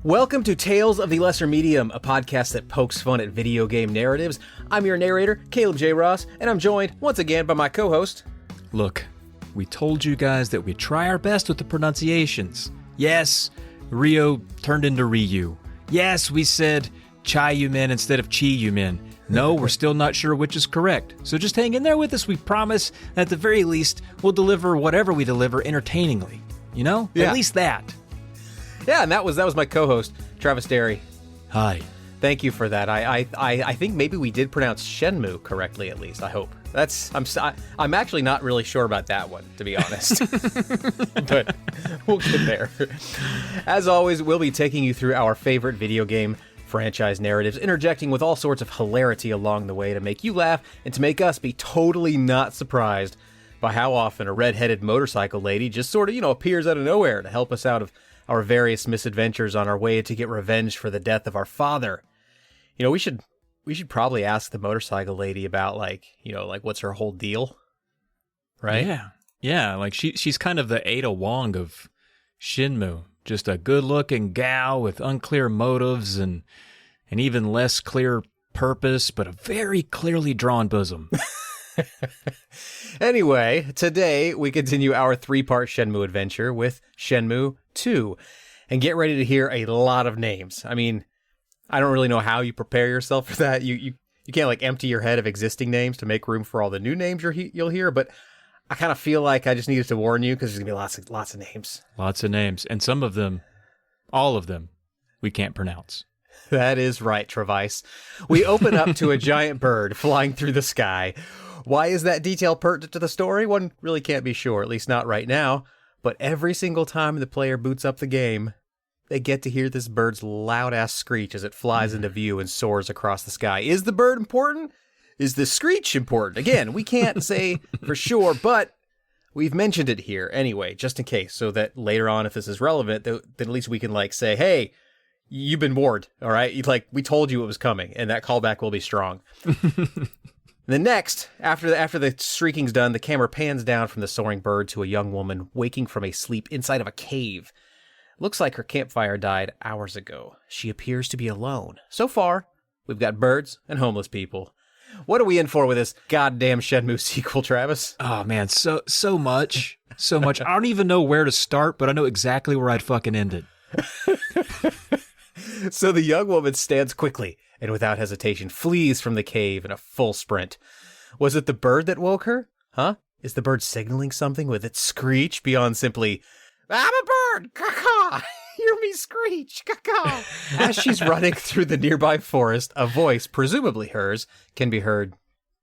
Welcome to Tales of the Lesser Medium, a podcast that pokes fun at video game narratives. I'm your narrator, Caleb J. Ross, and I'm joined once again by my co-host. Look, we told you guys that we'd try our best with the pronunciations. Yes, Rio turned into Ryu. Yes, we said Chi-Yumin instead of Chi-Yumin. No, we're still not sure which is correct. So just hang in there with us. We promise that at the very least, we'll deliver whatever we deliver entertainingly. You know? Yeah. At least that. Yeah, and that was my co-host, Travis Derry. Hi. Thank you for that. I think maybe we did pronounce Shenmue correctly, at least. I hope. I'm actually not really sure about that one, to be honest. But we'll get there. As always, we'll be taking you through our favorite video game franchise narratives, interjecting with all sorts of hilarity along the way to make you laugh and to make us be totally not surprised by how often a red-headed motorcycle lady just sort of, appears out of nowhere to help us out of our various misadventures on our way to get revenge for the death of our father. We should probably ask the motorcycle lady about what's her whole deal, right? Yeah. Like she's kind of the Ada Wong of Shenmue, just a good-looking gal with unclear motives and an even less clear purpose, but a very clearly drawn bosom. Anyway, today we continue our 3-part Shenmue adventure with Shenmue 2, and get ready to hear a lot of names. I mean, I don't really know how you prepare yourself for that. You can't empty your head of existing names to make room for all the new names you'll hear, but I kind of feel like I just needed to warn you because there's gonna be lots of names. Lots of names, and some of them, all of them, we can't pronounce. That is right, Travis. We open up to a giant bird flying through the sky. Why is that detail pertinent to the story? One really can't be sure, at least not right now. But every single time the player boots up the game, they get to hear this bird's loud-ass screech as it flies into view and soars across the sky. Is the bird important? Is the screech important? Again, we can't say for sure, but we've mentioned it here anyway, just in case, so that later on, if this is relevant, then at least we can say, hey, you've been warned, all right? We told you it was coming, and that callback will be strong. Then next, after the shrieking's done, the camera pans down from the soaring bird to a young woman waking from a sleep inside of a cave. Looks like her campfire died hours ago. She appears to be alone. So far, we've got birds and homeless people. What are we in for with this goddamn Shenmue sequel, Travis? Oh man, so much. So much. I don't even know where to start, but I know exactly where I'd fucking end it. So the young woman stands quickly and without hesitation flees from the cave in a full sprint. Was it the bird that woke her? Huh? Is the bird signaling something with its screech beyond simply, I'm a bird, caw-caw, hear me screech, caw-caw? As she's running through the nearby forest, a voice, presumably hers, can be heard.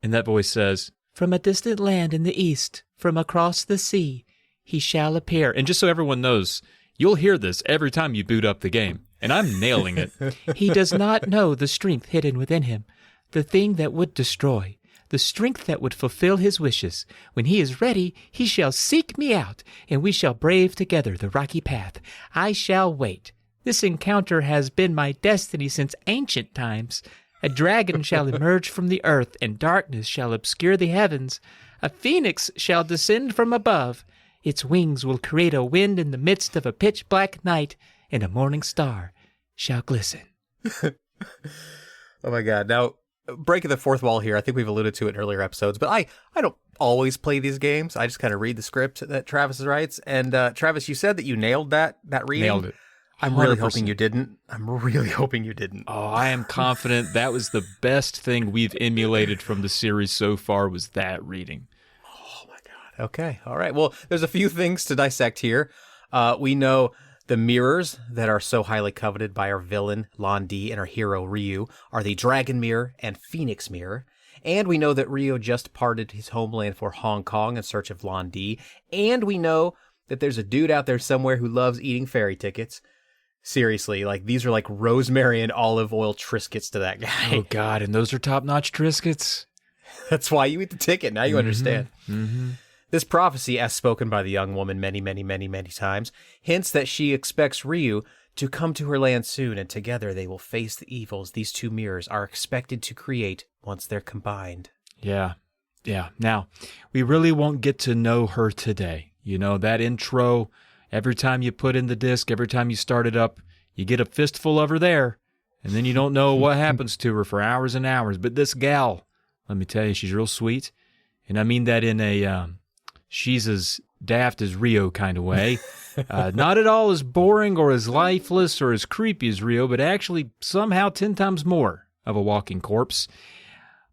And that voice says, from a distant land in the east, from across the sea, he shall appear. And just so everyone knows, you'll hear this every time you boot up the game. And I'm nailing it. He does not know the strength hidden within him, the thing that would destroy, the strength that would fulfill his wishes. When he is ready, he shall seek me out, and we shall brave together the rocky path. I shall wait. This encounter has been my destiny since ancient times. A dragon shall emerge from the earth, and darkness shall obscure the heavens. A phoenix shall descend from above. Its wings will create a wind in the midst of a pitch-black night, and a morning star shall glisten. Oh my God. Now, breaking the fourth wall here, I think we've alluded to it in earlier episodes, but I don't always play these games. I just kind of read the script that Travis writes. And Travis, you said that you nailed that reading. Nailed it. I'm really hoping you didn't. Oh, I am confident that was the best thing we've emulated from the series so far was that reading. Oh my God. Okay. All right. Well, there's a few things to dissect here. We know the mirrors that are so highly coveted by our villain, Lan Di, and our hero, Ryu, are the Dragon Mirror and Phoenix Mirror. And we know that Ryu just parted his homeland for Hong Kong in search of Lan Di. And we know that there's a dude out there somewhere who loves eating ferry tickets. Seriously, these are rosemary and olive oil Triscuits to that guy. Oh, God, and those are top-notch Triscuits? That's why you eat the ticket. Now you understand. Mm-hmm. This prophecy, as spoken by the young woman many, many, many, many times, hints that she expects Ryu to come to her land soon, and together they will face the evils these two mirrors are expected to create once they're combined. Yeah. Now, we really won't get to know her today. That intro, every time you put in the disc, every time you start it up, You get a fistful of her there, and then you don't know what happens to her for hours and hours. But this gal, let me tell you, she's real sweet. And I mean that in a she's as daft as Rio kind of way. Not at all as boring or as lifeless or as creepy as Rio, but actually somehow 10 times more of a walking corpse.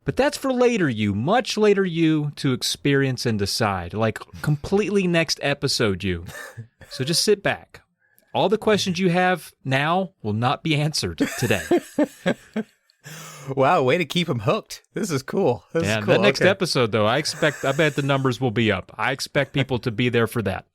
But that's for later you, much later you, to experience and decide. Like completely next episode you. So just sit back. All the questions you have now will not be answered today. Wow, way to keep him hooked. This is cool. This is cool. The next episode, though, I bet the numbers will be up. I expect people to be there for that.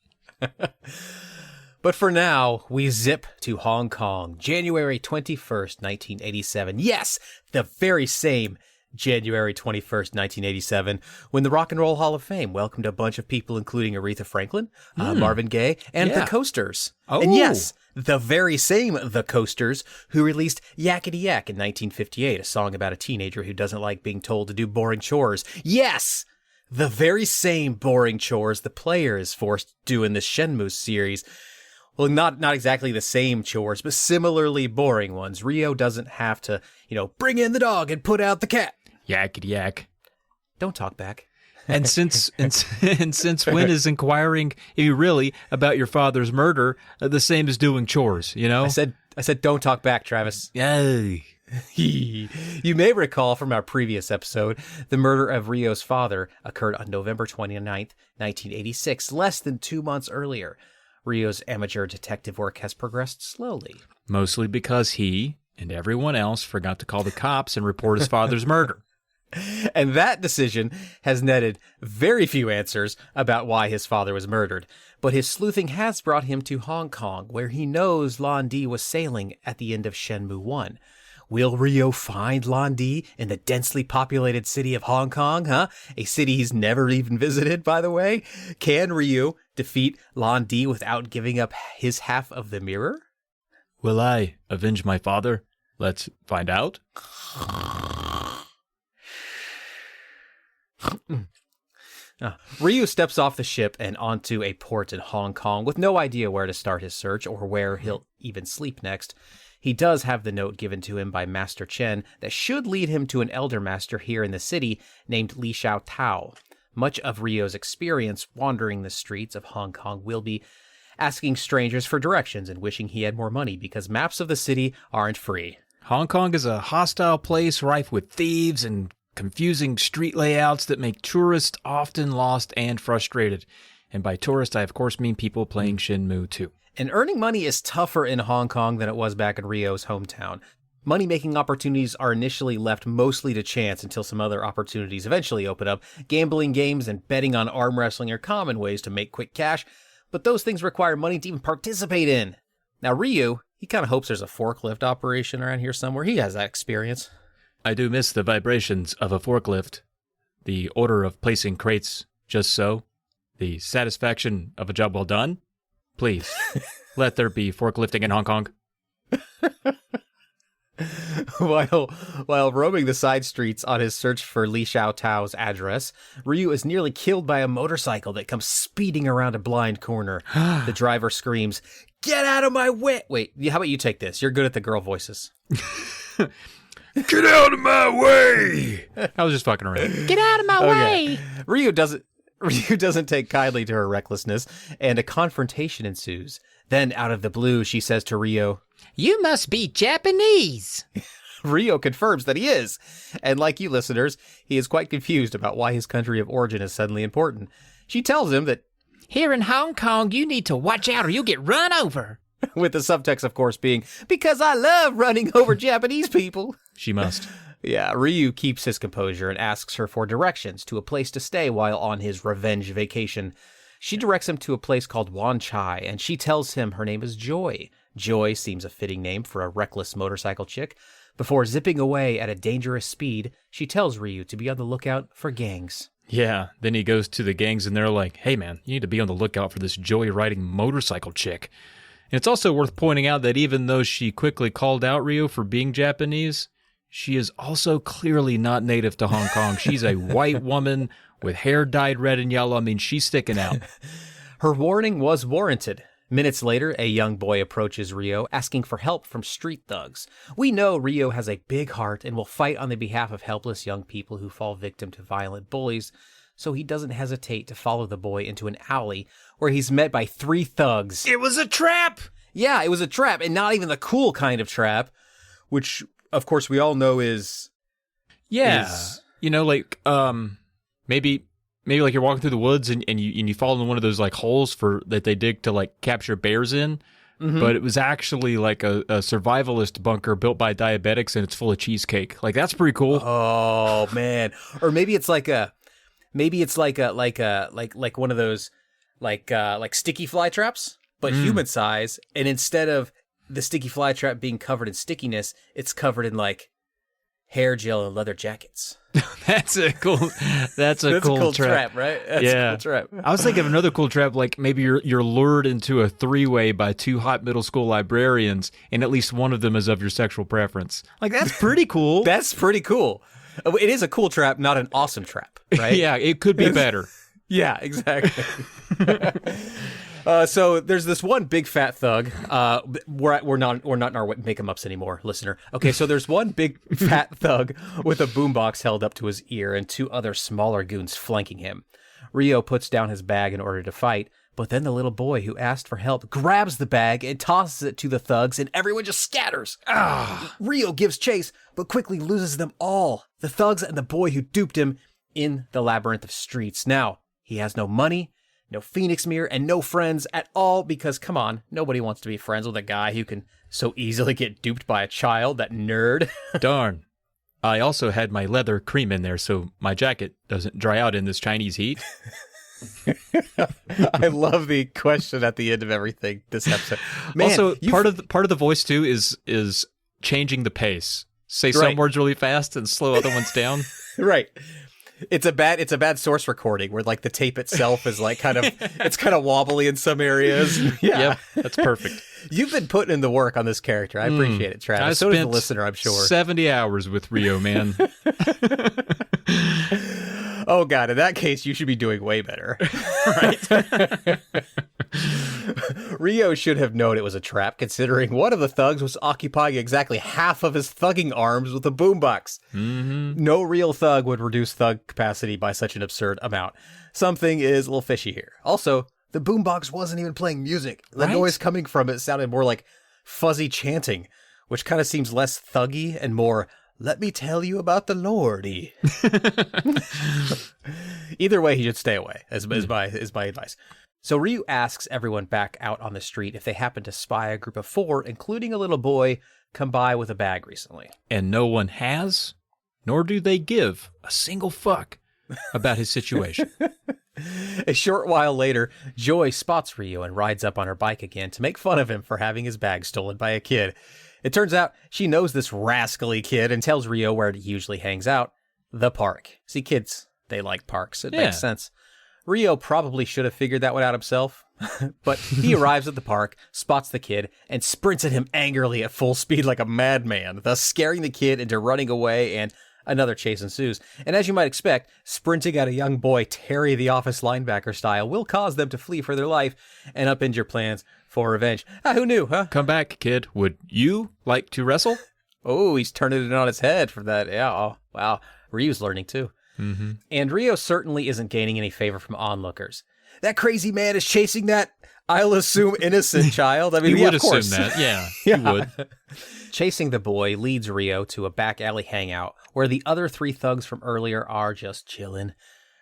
But for now, we zip to Hong Kong, January 21st, 1987. Yes, the very same January 21st, 1987, when the Rock and Roll Hall of Fame welcomed a bunch of people, including Aretha Franklin, Marvin Gaye, and the Coasters. Oh. And yes, the very same The Coasters, who released Yakety Yak in 1958, a song about a teenager who doesn't like being told to do boring chores. Yes! The very same boring chores the player is forced to do in the Shenmue series. Well, not exactly the same chores, but similarly boring ones. Rio doesn't have to, bring in the dog and put out the cat. Yakety yak. Don't talk back. And since when is inquiring really about your father's murder the same as doing chores, I said don't talk back, Travis. Yay. You may recall from our previous episode, the murder of Rio's father occurred on November 29th, 1986, less than 2 months earlier. Rio's amateur detective work has progressed slowly. Mostly because he and everyone else forgot to call the cops and report his father's murder. And that decision has netted very few answers about why his father was murdered. But his sleuthing has brought him to Hong Kong, where he knows Lan Di was sailing at the end of Shenmue 1. Will Rio find Lan Di in the densely populated city of Hong Kong, huh? A city he's never even visited, by the way? Can Rio defeat Lan Di without giving up his half of the mirror? Will I avenge my father? Let's find out. Ryu steps off the ship and onto a port in Hong Kong with no idea where to start his search or where he'll even sleep next. He does have the note given to him by Master Chen that should lead him to an elder master here in the city named Li Xiao Tao. Much of Rio's experience wandering the streets of Hong Kong will be asking strangers for directions and wishing he had more money because maps of the city aren't free. Hong Kong is a hostile place rife with thieves and confusing street layouts that make tourists often lost and frustrated. And by tourists, I of course mean people playing Shenmue 2. And earning money is tougher in Hong Kong than it was back in Rio's hometown. Money-making opportunities are initially left mostly to chance until some other opportunities eventually open up. Gambling games and betting on arm wrestling are common ways to make quick cash, but those things require money to even participate in. Now Ryu, he kind of hopes there's a forklift operation around here somewhere. He has that experience. I do miss the vibrations of a forklift, the order of placing crates just so, the satisfaction of a job well done. Please, let there be forklifting in Hong Kong. While roaming the side streets on his search for Li Xiao Tao's address, Ryu is nearly killed by a motorcycle that comes speeding around a blind corner. The driver screams, "Get out of my way!" Wait, how about you take this? You're good at the girl voices. Get out of my way! I was just fucking around. Get out of my way! Ryu doesn't take kindly to her recklessness, and a confrontation ensues. Then, out of the blue, she says to Ryo, You must be Japanese. Ryo confirms that he is. And like you listeners, he is quite confused about why his country of origin is suddenly important. She tells him that Here in Hong Kong, you need to watch out or you'll get run over. with the subtext, of course, being, because I love running over Japanese people. She must. Yeah, Ryu keeps his composure and asks her for directions to a place to stay while on his revenge vacation. She directs him to a place called Wan Chai, and she tells him her name is Joy. Joy seems a fitting name for a reckless motorcycle chick. Before zipping away at a dangerous speed, she tells Ryu to be on the lookout for gangs. Yeah, then he goes to the gangs and they're like, hey man, you need to be on the lookout for this joy-riding motorcycle chick. And it's also worth pointing out that even though she quickly called out Ryu for being Japanese, she is also clearly not native to Hong Kong. She's a white woman with hair dyed red and yellow. I mean, she's sticking out. Her warning was warranted. Minutes later, a young boy approaches Rio, asking for help from street thugs. We know Rio has a big heart and will fight on the behalf of helpless young people who fall victim to violent bullies, so he doesn't hesitate to follow the boy into an alley where he's met by 3 thugs. It was a trap! Yeah, it was a trap, and not even the cool kind of trap, which, of course, we all know is... Yeah. Like, maybe like you're walking through the woods and you fall in one of those like holes that they dig to like capture bears in, but it was actually like a survivalist bunker built by diabetics and it's full of cheesecake. Like that's pretty cool. Oh man. Or maybe it's like one of those like sticky fly traps, but human size, and instead of the sticky fly trap being covered in stickiness, it's covered in like hair gel and leather jackets. That's a cool trap, right? That's a cool trap. I was thinking of another cool trap, like maybe you're lured into a 3-way by 2 hot middle school librarians, and at least one of them is of your sexual preference. Like that's pretty cool. That's pretty cool. It is a cool trap, not an awesome trap, right? Yeah, it could be better. Yeah, exactly. So there's this one big fat thug. We're not in our make 'em ups anymore, listener. Okay, so there's one big fat thug with a boombox held up to his ear and 2 other smaller goons flanking him. Rio puts down his bag in order to fight, but then the little boy who asked for help grabs the bag and tosses it to the thugs, and everyone just scatters. Rio gives chase, but quickly loses them all. The thugs and the boy who duped him in the labyrinth of streets. Now, he has no money, no Phoenix Mirror, and no friends at all because, come on, nobody wants to be friends with a guy who can so easily get duped by a child, that nerd. Darn. I also had my leather cream in there so my jacket doesn't dry out in this Chinese heat. I love the question at the end of everything this episode. Man, also, part of the voice too is changing the pace. Say some words really fast and slow other ones down. Right. It's a bad source recording where like the tape itself is like kind of wobbly in some areas. Yeah, yep, that's perfect. You've been putting in the work on this character. I appreciate it, Travis. So does the listener, I'm sure. 70 hours with Rio, man. Oh God, in that case, you should be doing way better. Right. Rio should have known it was a trap, considering one of the thugs was occupying exactly half of his thugging arms with a boombox. Mm-hmm. No real thug would reduce thug capacity by such an absurd amount. Something is a little fishy here. Also, the boombox wasn't even playing music. The noise coming from it sounded more like fuzzy chanting, which kind of seems less thuggy and more, let me tell you about the Lordy. Either way, he should stay away, is my advice. So Ryu asks everyone back out on the street if they happen to spy a group of 4, including a little boy, come by with a bag recently. And no one has, nor do they give a single fuck about his situation. A short while later, Joy spots Ryu and rides up on her bike again to make fun of him for having his bag stolen by a kid. It turns out she knows this rascally kid and tells Rio where he usually hangs out, the park. See, kids, they like parks. It makes sense. Rio probably should have figured that one out himself, but he arrives at the park, spots the kid, and sprints at him angrily at full speed like a madman, thus scaring the kid into running away, and another chase ensues. And as you might expect, sprinting at a young boy Terry the Office linebacker style will cause them to flee for their life and upend your plans for revenge. Who knew, huh? Come back, kid. Would you like to wrestle? Oh, he's turning it on its head for that. Yeah, oh, wow. Ryu's learning too. Mm-hmm. And Rio certainly isn't gaining any favor from onlookers. That crazy man is chasing that, I'll assume, innocent child. I mean, he would of course. assume that. Yeah, he would. Chasing the boy leads Rio to a back alley hangout where the other 3 thugs from earlier are just chilling.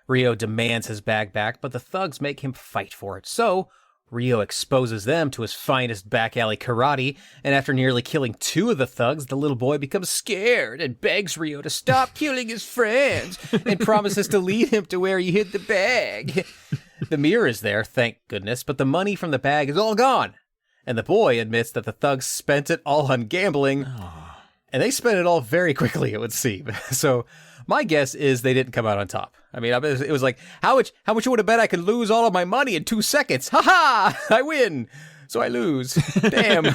Rio demands his bag back, but the thugs make him fight for it. So Rio exposes them to his finest back alley karate, and after nearly killing 2 of the thugs, the little boy becomes scared and begs Rio to stop killing his friends and promises to lead him to where he hid the bag. The mirror is there, thank goodness, but the money from the bag is all gone. And the boy admits that the thugs spent it all on gambling, and they spent it all very quickly, it would seem. So my guess is they didn't come out on top. I mean, it was like, how much you would have bet I could lose all of my money in 2 seconds? Ha ha! I win, so I lose. Damn.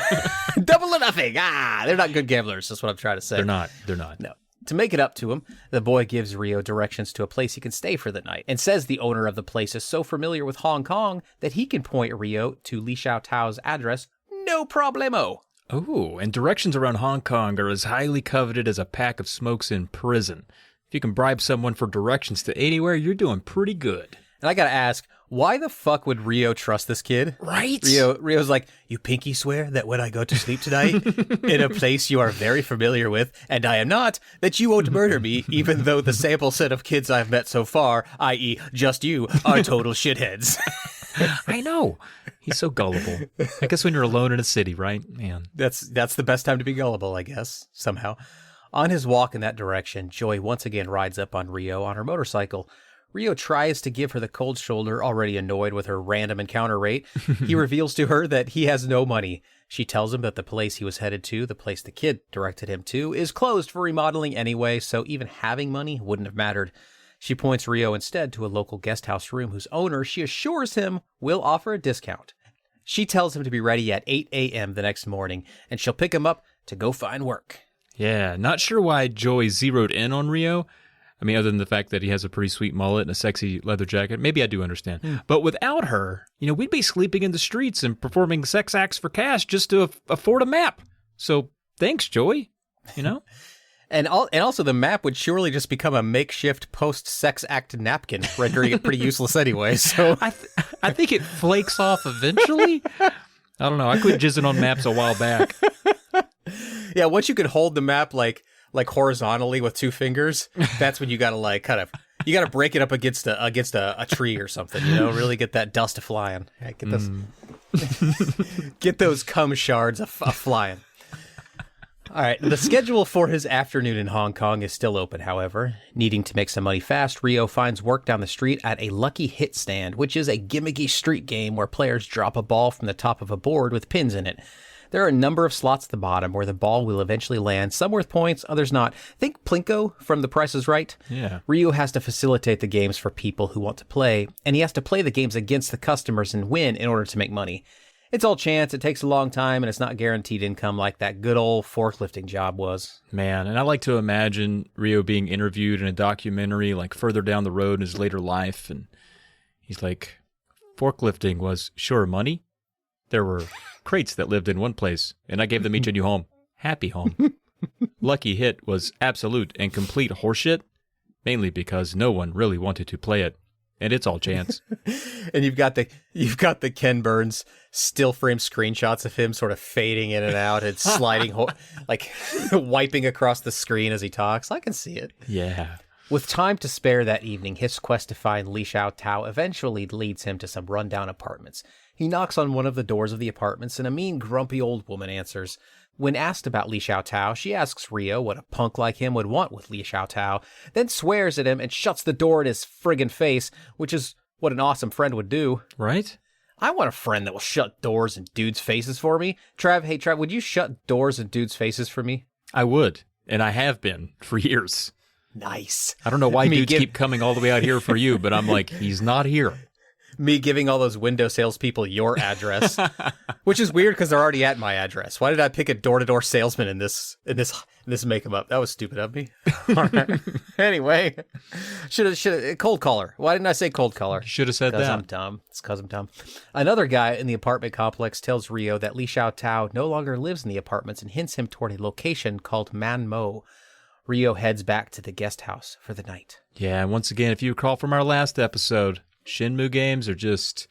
Double or nothing. They're not good gamblers, that's what I'm trying to say. They're not. No. To make it up to him, the boy gives Rio directions to a place he can stay for the night and says the owner of the place is so familiar with Hong Kong that he can point Rio to Li Xiaotao's address, no problemo. Oh, and directions around Hong Kong are as highly coveted as a pack of smokes in prison. If you can bribe someone for directions to anywhere, you're doing pretty good. And I gotta ask, why the fuck would Rio trust this kid? Right? Rio's like, you pinky swear that when I go to sleep tonight, in a place you are very familiar with, and I am not, that you won't murder me, even though the sample set of kids I've met so far, i.e. just you, are total shitheads. I know. He's so gullible. I guess when you're alone in a city, right? Man. That's the best time to be gullible, I guess, somehow. On his walk in that direction, Joy once again rides up on Rio on her motorcycle. Rio tries to give her the cold shoulder, already annoyed with her random encounter rate. He reveals to her that he has no money. She tells him that the place he was headed to, the place the kid directed him to, is closed for remodeling anyway, so even having money wouldn't have mattered. She points Rio instead to a local guest house room whose owner, she assures him, will offer a discount. She tells him to be ready at 8 a.m. the next morning, and she'll pick him up to go find work. Yeah, not sure why Joy zeroed in on Rio. I mean, other than the fact that he has a pretty sweet mullet and a sexy leather jacket, maybe I do understand. But without her, we'd be sleeping in the streets and performing sex acts for cash just to afford a map. So thanks, Joy, And also the map would surely just become a makeshift post-sex act napkin, rendering it pretty useless anyway. So I think it flakes off eventually. I don't know. I quit jizzing on maps a while back. Yeah, once you can hold the map like horizontally with two fingers, that's when you gotta you gotta break it up against a tree or something, really get that dust flying. Yeah, get those cum shards a flying. All right, the schedule for his afternoon in Hong Kong is still open, however. Needing to make some money fast, Rio finds work down the street at a Lucky Hit Stand, which is a gimmicky street game where players drop a ball from the top of a board with pins in it. There are a number of slots at the bottom where the ball will eventually land, some worth points, others not. Think Plinko from The Price is Right. Yeah. Rio has to facilitate the games for people who want to play, and he has to play the games against the customers and win in order to make money. It's all chance, it takes a long time, and it's not guaranteed income like that good old forklifting job was. Man, and I like to imagine Rio being interviewed in a documentary like further down the road in his later life, and he's like, forklifting was sure money. There were crates that lived in one place, and I gave them each a new home. Happy home. Lucky Hit was absolute and complete horseshit, mainly because no one really wanted to play it. And it's all chance. And you've got the Ken Burns still frame screenshots of him sort of fading in and out and sliding, like wiping across the screen as he talks. I can see it. Yeah. With time to spare that evening, his quest to find Li Xiaotao eventually leads him to some rundown apartments. He knocks on one of the doors of the apartments, and a mean, grumpy old woman answers. When asked about Li Xiaotao, she asks Rio what a punk like him would want with Li Xiaotao, then swears at him and shuts the door in his friggin' face, which is what an awesome friend would do. Right? I want a friend that will shut doors in dudes' faces for me. Trav, would you shut doors in dudes' faces for me? I would, and I have been for years. Nice. I don't know why dudes keep coming all the way out here for you, but I'm like, he's not here. Me giving all those window salespeople your address, which is weird because they're already at my address. Why did I pick a door-to-door salesman in this make 'em up? That was stupid of me. All right. Anyway, should have cold caller. Why didn't I say cold caller? Should have said that. I'm dumb. It's because I'm dumb. Another guy in the apartment complex tells Rio that Li Xiaotao no longer lives in the apartments and hints him toward a location called Man Mo. Rio heads back to the guest house for the night. Yeah, and once again, if you recall from our last episode, Shenmue games are just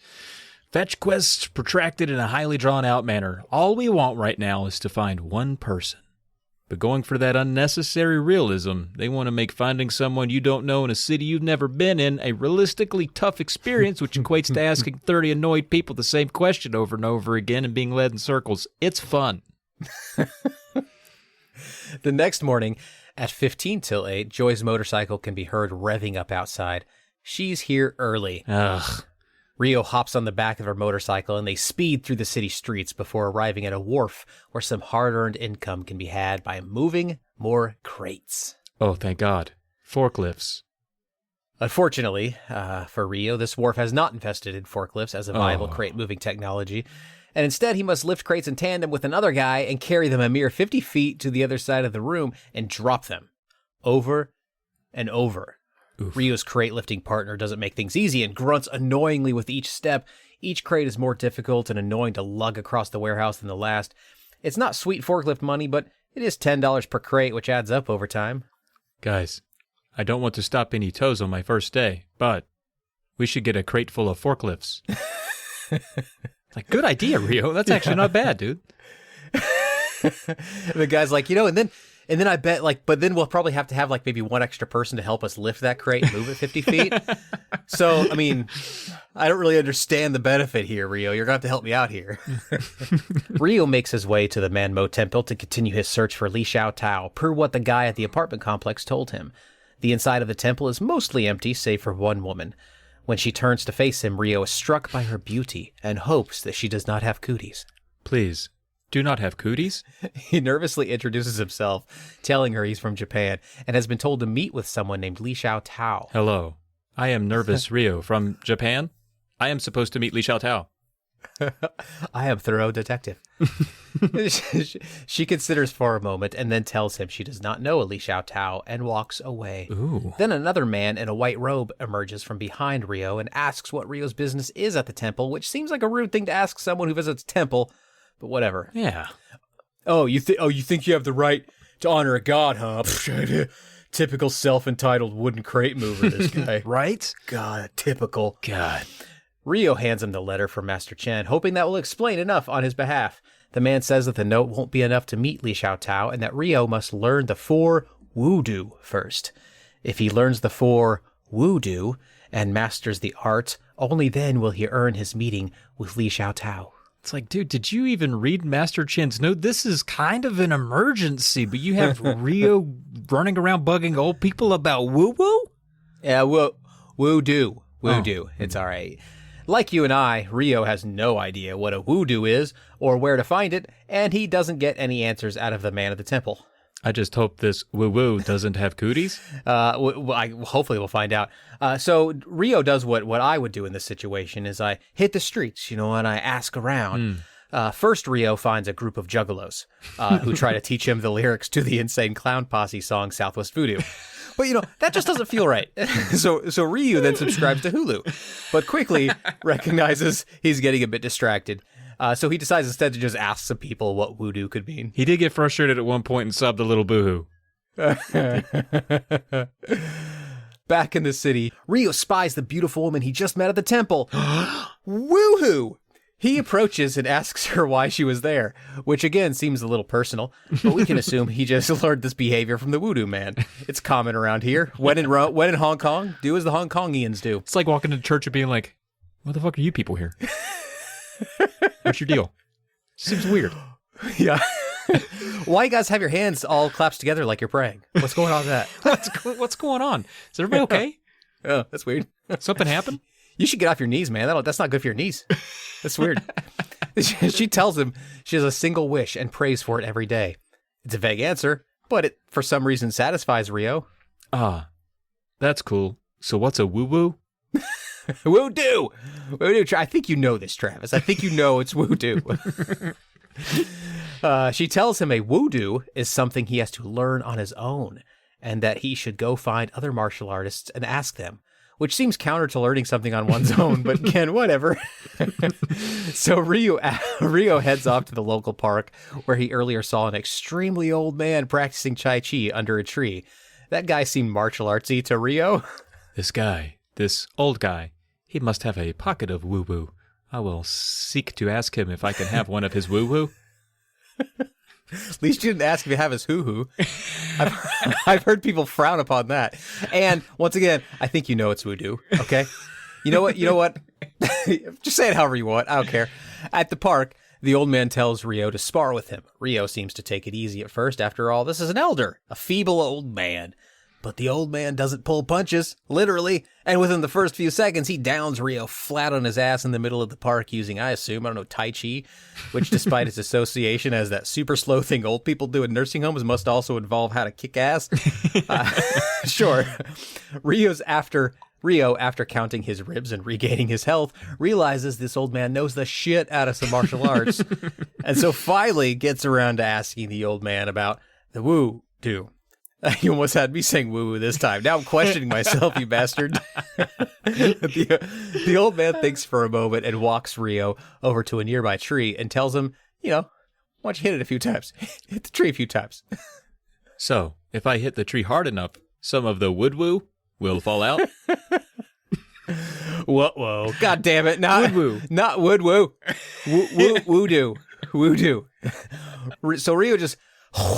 fetch quests protracted in a highly drawn-out manner. All we want right now is to find one person. But going for that unnecessary realism, they want to make finding someone you don't know in a city you've never been in a realistically tough experience, which equates to asking 30 annoyed people the same question over and over again and being led in circles. It's fun. The next morning, at 15 till 8, Joy's motorcycle can be heard revving up outside. She's here early. Ugh. Rio hops on the back of her motorcycle and they speed through the city streets before arriving at a wharf where some hard-earned income can be had by moving more crates. Oh, thank God. Forklifts. Unfortunately, for Rio, this wharf has not invested in forklifts as a viable crate-moving technology, and instead he must lift crates in tandem with another guy and carry them a mere 50 feet to the other side of the room and drop them. over and over. Oof. Ryo's crate lifting partner doesn't make things easy and grunts annoyingly with each step. Each crate is more difficult and annoying to lug across the warehouse than the last. It's not sweet forklift money, but it is $10 per crate, which adds up over time. Guys, I don't want to stop any toes on my first day, but we should get a crate full of forklifts. Like, good idea, Rio. That's actually not bad, dude. The guy's like, and then I bet, but then we'll probably have to have, maybe one extra person to help us lift that crate and move it 50 feet. So, I mean, I don't really understand the benefit here, Rio. You're going to have to help me out here. Rio makes his way to the Manmo Temple to continue his search for Li Xiao Tao, per what the guy at the apartment complex told him. The inside of the temple is mostly empty, save for one woman. When she turns to face him, Rio is struck by her beauty and hopes that she does not have cooties. Please, do not have cooties. He nervously introduces himself, telling her he's from Japan and has been told to meet with someone named Li Xiao Tao. Hello, I am Nervous Rio from Japan. I am supposed to meet Li Xiao Tao. I am thorough detective. She considers for a moment and then tells him she does not know a Li Xiao Tao and walks away. Ooh. Then another man in a white robe emerges from behind Rio and asks what Rio's business is at the temple, which seems like a rude thing to ask someone who visits a temple, but whatever. Yeah. You think you have the right to honor a god, huh? Typical self-entitled wooden crate mover, this guy. Right? God, typical. God. Rio hands him the letter from Master Chen, hoping that will explain enough on his behalf. The man says that the note won't be enough to meet Li Xiao Tao and that Rio must learn the 4 Wudu first. If he learns the 4 Wudu and masters the art, only then will he earn his meeting with Li Xiao Tao. It's like, dude, did you even read Master Chen's note? This is kind of an emergency, but you have Rio running around bugging old people about woo-woo? Yeah, Wudu. It's all right. Like you and I, Rio has no idea what a wudu is or where to find it, and he doesn't get any answers out of the man at the temple. I just hope this woo-woo doesn't have cooties. Hopefully we'll find out. So Rio does what I would do in this situation is I hit the streets, and I ask around. First, Rio finds a group of juggalos who try to teach him the lyrics to the Insane Clown Posse song Southwest Voodoo. But, that just doesn't feel right. So Ryu then subscribes to Hulu, but quickly recognizes he's getting a bit distracted. So he decides instead to just ask some people what voodoo could mean. He did get frustrated at one point and subbed a little boohoo. Back in the city, Ryo spies the beautiful woman he just met at the temple. Woohoo! He approaches and asks her why she was there, which again seems a little personal, but we can assume he just learned this behavior from the voodoo man. It's common around here. When in Hong Kong, do as the Hong Kongians do. It's like walking into church and being like, what the fuck are you people here? What's your deal? Seems weird. Yeah. Why you guys have your hands all clasped together like you're praying? What's going on with that? What's going on? Is everybody okay? Oh, that's weird. Something happened? You should get off your knees, man. That's not good for your knees. That's weird. She tells him she has a single wish and prays for it every day. It's a vague answer, but it, for some reason, satisfies Rio. Ah, that's cool. So what's a woo-woo? Woo-doo! Woo-doo. I think you know this, Travis. I think you know it's woo-doo. She tells him a woo-doo is something he has to learn on his own, and that he should go find other martial artists and ask them. Which seems counter to learning something on one's own, but again, whatever. So Rio heads off to the local park where he earlier saw an extremely old man practicing Tai Chi under a tree. That guy seemed martial artsy to Rio. This old guy, he must have a pocket of woo-woo. I will seek to ask him if I can have one of his woo-woo. At least you didn't ask if you have his hoo-hoo. I've heard people frown upon that. And once again, I think you know it's voodoo, okay? You know what? Just say it however you want. I don't care. At the park, the old man tells Rio to spar with him. Rio seems to take it easy at first. After all, this is an elder, a feeble old man. But the old man doesn't pull punches, literally, and within the first few seconds, he downs Rio flat on his ass in the middle of the park using, I assume, Tai Chi, which despite its association as that super slow thing old people do in nursing homes, must also involve how to kick ass. Sure. Rio, after counting his ribs and regaining his health, realizes this old man knows the shit out of some martial arts, and so finally gets around to asking the old man about the woo-doo. You almost had me saying woo-woo this time. Now I'm questioning myself, you bastard. The old man thinks for a moment and walks Rio over to a nearby tree and tells him, why don't you hit it a few times? Hit the tree a few times. So, if I hit the tree hard enough, some of the wood-woo will fall out? Whoa. God damn it. Not wood-woo. Not wood-woo. Woo-doo. Woo-doo. So Rio just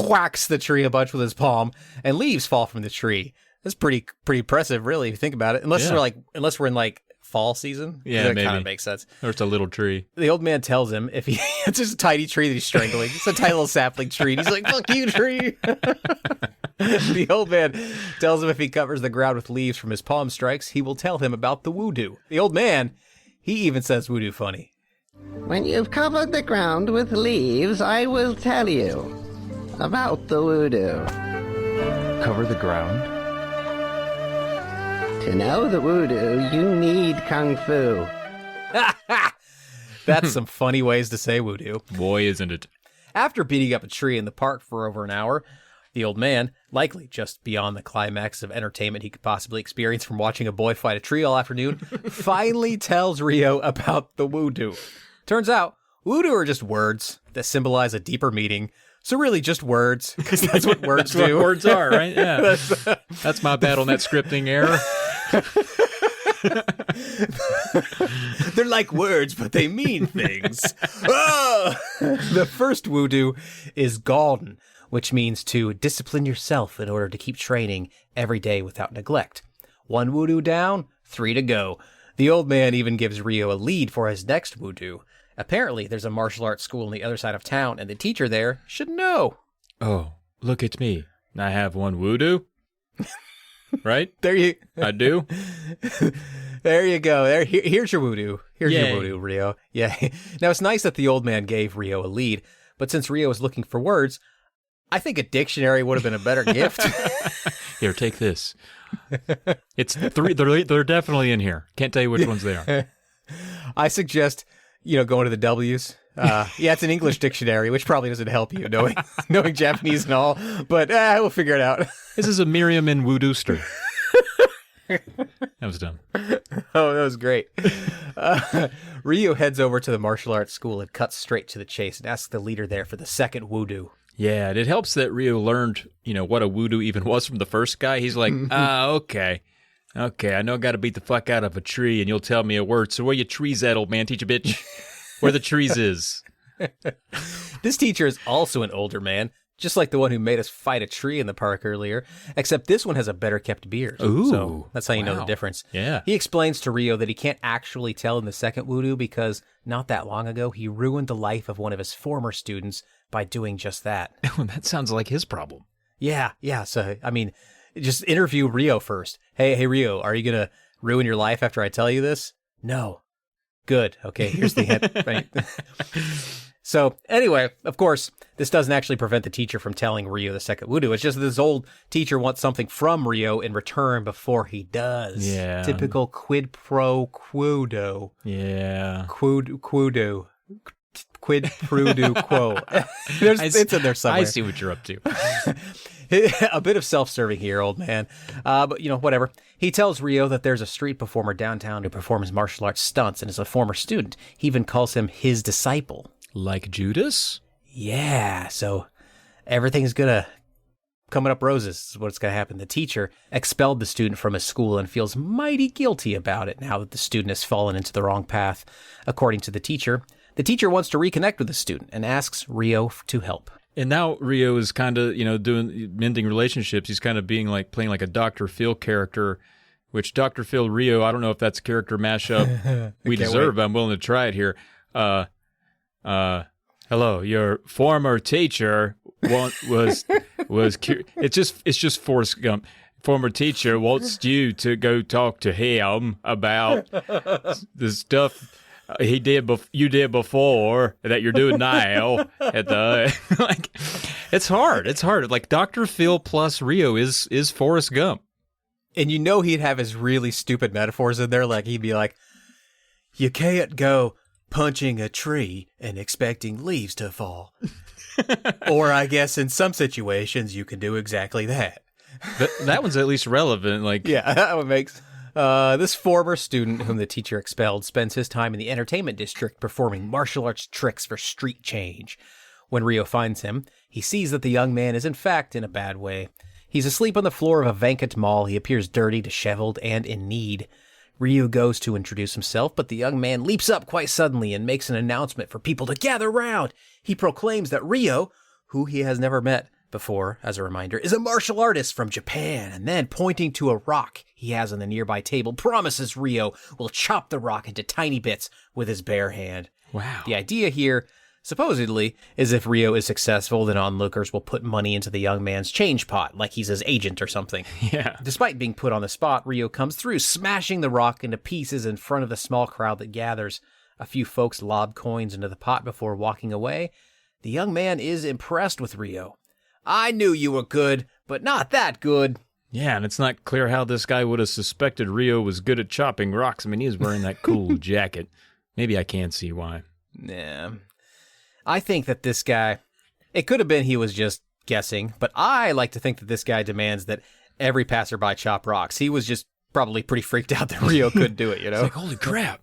whacks the tree a bunch with his palm, and leaves fall from the tree. That's pretty impressive, really, if you think about it. Unless we're in like fall season. Yeah, that maybe. kind of makes sense. Or it's a little tree. The old man tells him if it's just a tiny tree that he's strangling. It's a tiny little sapling tree. And he's like, "Fuck you, tree." The old man tells him if he covers the ground with leaves from his palm strikes, he will tell him about the voodoo. The old man, he even says voodoo funny. When you've covered the ground with leaves, I will tell you about the voodoo. Cover the ground? To know the voodoo, you need kung fu. That's some funny ways to say voodoo. Boy, isn't it. After beating up a tree in the park for over an hour, the old man, likely just beyond the climax of entertainment he could possibly experience from watching a boy fight a tree all afternoon, finally tells Rio about the voodoo. Turns out, voodoo are just words that symbolize a deeper meaning. So really just words, because that's what words That's do. what words are, right? Yeah. That's my bad on that scripting error. They're like words, but they mean things. Oh! The first voodoo is Galden, which means to discipline yourself in order to keep training every day without neglect. 1 voodoo down, 3 to go. The old man even gives Rio a lead for his next voodoo. Apparently, there's a martial arts school on the other side of town, and the teacher there should know. Oh, look at me. I have 1 voodoo. Right? I do. There you go. Here's your voodoo. Here's Yay. your voodoo, Rio. Yeah. Now, it's nice that the old man gave Rio a lead, but since Rio is looking for words, I think a dictionary would have been a better gift. Here, take this. It's 3. They're definitely in here. Can't tell you which ones they are. I suggest, going to the W's. It's an English dictionary, which probably doesn't help you knowing Japanese and all, but we'll figure it out. This is a Miriam and Woodooster. That was dumb. Oh, that was great. Ryu heads over to the martial arts school and cuts straight to the chase and asks the leader there for the second voodoo. Yeah, it helps that Ryu learned, what a voodoo even was from the first guy. He's like, okay. Okay, I know I got to beat the fuck out of a tree, and you'll tell me a word. So where your trees at, old man? Teach a bitch. Where the trees is. This teacher is also an older man, just like the one who made us fight a tree in the park earlier, except this one has a better kept beard. Ooh, so that's how you know the wow. difference. Yeah. He explains to Rio that he can't actually tell in the second voodoo because not that long ago he ruined the life of one of his former students by doing just that. That sounds like his problem. Yeah. So, just interview Rio first. Hey, Rio, are you going to ruin your life after I tell you this? No. Good. Okay, here's the hint. Right. So, anyway, of course, this doesn't actually prevent the teacher from telling Rio the second voodoo. It's just that this old teacher wants something from Rio in return before he does. Yeah. Typical quid pro quo. Yeah. Quid pro quo. It's in there somewhere. I see what you're up to. A bit of self-serving here, old man. But, whatever. He tells Rio that there's a street performer downtown who performs martial arts stunts and is a former student. He even calls him his disciple. Like Judas? Yeah, so everything's gonna coming up roses is what's gonna happen. The teacher expelled the student from his school and feels mighty guilty about it now that the student has fallen into the wrong path. According to the teacher wants to reconnect with the student and asks Rio to help. And now Rio is kind of, mending relationships. He's kind of playing like a Dr. Phil character, which Dr. Phil Rio, I don't know if that's a character mashup we deserve, but I'm willing to try it here. Hello, your former teacher was it's just Forrest Gump. Former teacher wants you to go talk to him about the stuff you did before that you're doing now at the it's hard. Like Dr. Phil plus Rio is Forrest Gump. And he'd have his really stupid metaphors in there, like he'd be like, you can't go punching a tree and expecting leaves to fall. Or I guess in some situations you can do exactly that. That one's at least relevant. Like, Yeah, that one makes. This former student whom the teacher expelled spends his time in the entertainment district performing martial arts tricks for street change. When Ryo finds him, he sees that the young man is in fact in a bad way. He's asleep on the floor of a vacant mall. He appears dirty, disheveled, and in need. Ryo goes to introduce himself, but the young man leaps up quite suddenly and makes an announcement for people to gather round. He proclaims that Ryo, who he has never met before, as a reminder, is a martial artist from Japan, and then, pointing to a rock he has on the nearby table, promises Ryo will chop the rock into tiny bits with his bare hand. wow. The idea here, supposedly, is if Ryo is successful, then onlookers will put money into the young man's change pot, like he's his agent or something. Yeah. Despite being put on the spot, Ryo comes through, smashing the rock into pieces in front of the small crowd that gathers. A few folks lob coins into the pot before walking away. The young man is impressed with Ryo. I knew you were good, but not that good. Yeah, and it's not clear how this guy would have suspected Ryo was good at chopping rocks. I mean, he was wearing that cool jacket. Maybe I can see why. Yeah. I think that this guy, it could have been he was just guessing, but I like to think that this guy demands that every passerby chop rocks. He was just probably pretty freaked out that Ryo couldn't do it, you know? Like, holy crap.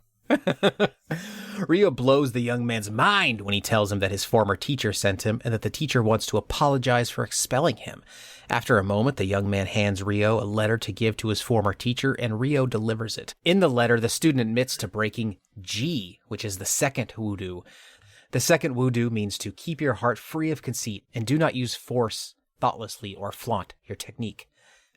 Ryo blows the young man's mind when he tells him that his former teacher sent him and that the teacher wants to apologize for expelling him. After a moment, the young man hands Ryo a letter to give to his former teacher, and Ryo delivers it. In the letter, the student admits to breaking G, which is the second wudu. The second wudu means to keep your heart free of conceit and do not use force thoughtlessly or flaunt your technique.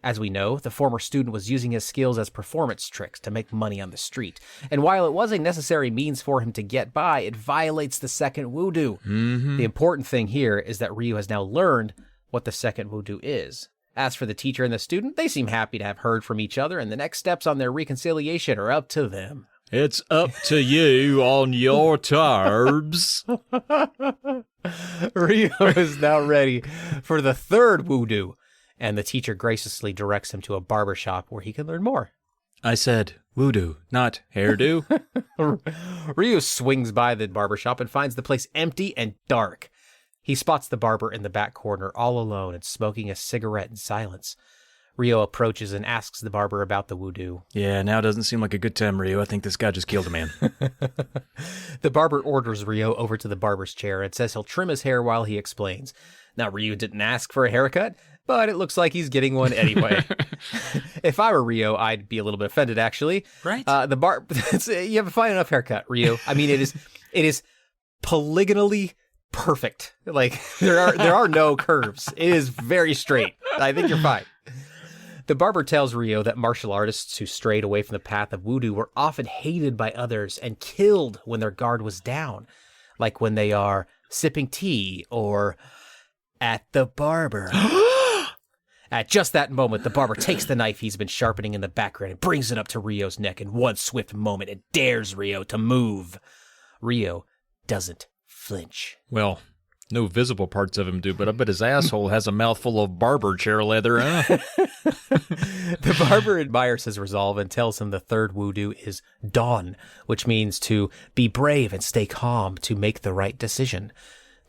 As we know, the former student was using his skills as performance tricks to make money on the street. And while it was a necessary means for him to get by, it violates the second wudu. Mm-hmm. The important thing here is that Ryo has now learned what the second wudu is. As for the teacher and the student, they seem happy to have heard from each other, and the next steps on their reconciliation are up to them. It's up to you on your terms. Ryo is now ready for the third wudu, and the teacher graciously directs him to a barber shop where he can learn more. I said voodoo, not hairdo. Ryo swings by the barber shop and finds the place empty and dark. He spots the barber in the back corner, all alone and smoking a cigarette in silence. Ryo approaches and asks the barber about the wudu. Yeah, now doesn't seem like a good time, Ryo. I think this guy just killed a man. The barber orders Ryo over to the barber's chair and says he'll trim his hair while he explains. Now, Ryo didn't ask for a haircut, but it looks like he's getting one anyway. If I were Ryo, I'd be a little bit offended, actually. Right? You have a fine enough haircut, Ryo. I mean, it is polygonally perfect. Like, there are no curves. It is very straight. I think you're fine. The barber tells Ryo that martial artists who strayed away from the path of wudu were often hated by others and killed when their guard was down, like when they are sipping tea or at the barber. At just that moment, the barber takes the knife he's been sharpening in the background and brings it up to Ryo's neck in one swift moment and dares Ryo to move. Ryo doesn't flinch. Well, no visible parts of him do, but I bet his asshole has a mouthful of barber chair leather, huh? The barber admires his resolve and tells him the third wudu is dawn, which means to be brave and stay calm to make the right decision.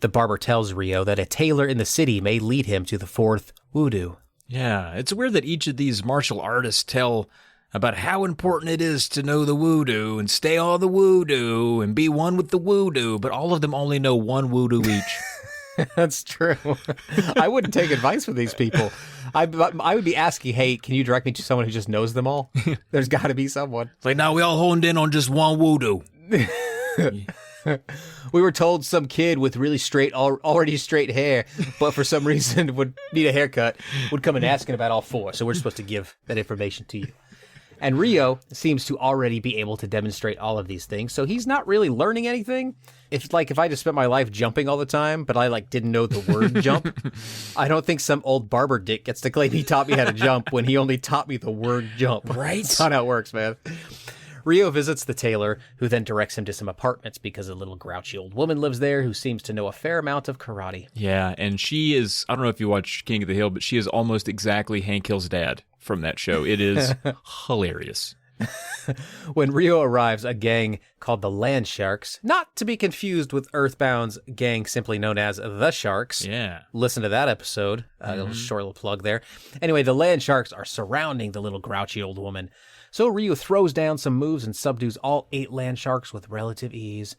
The barber tells Ryo that a tailor in the city may lead him to the fourth wudu. Yeah, it's weird that each of these martial artists tell about how important it is to know the wudu and stay on the wudu and be one with the wudu, but all of them only know one wudu each. That's true. I wouldn't take advice from these people. I would be asking, hey, can you direct me to someone who just knows them all? There's got to be someone. It's like, now we all honed in on just one wudu. We were told some kid with really already straight hair, but for some reason would need a haircut, would come and asking about all four. So we're supposed to give that information to you. And Ryo seems to already be able to demonstrate all of these things, so he's not really learning anything. If I just spent my life jumping all the time, but I didn't know the word jump, I don't think some old barber dick gets to claim he taught me how to jump when he only taught me the word jump. Right? That's not how it works, man. Ryo visits the tailor, who then directs him to some apartments because a little grouchy old woman lives there who seems to know a fair amount of karate. Yeah, and she is, I don't know if you watch King of the Hill, but she is almost exactly Hank Hill's dad from that show. It is hilarious. When Rio arrives, a gang called the Land Sharks, not to be confused with Earthbound's gang simply known as the Sharks. Yeah. Listen to that episode. A little short little plug there. Anyway, the Land Sharks are surrounding the little grouchy old woman. So Rio throws down some moves and subdues all 8 Land Sharks with relative ease.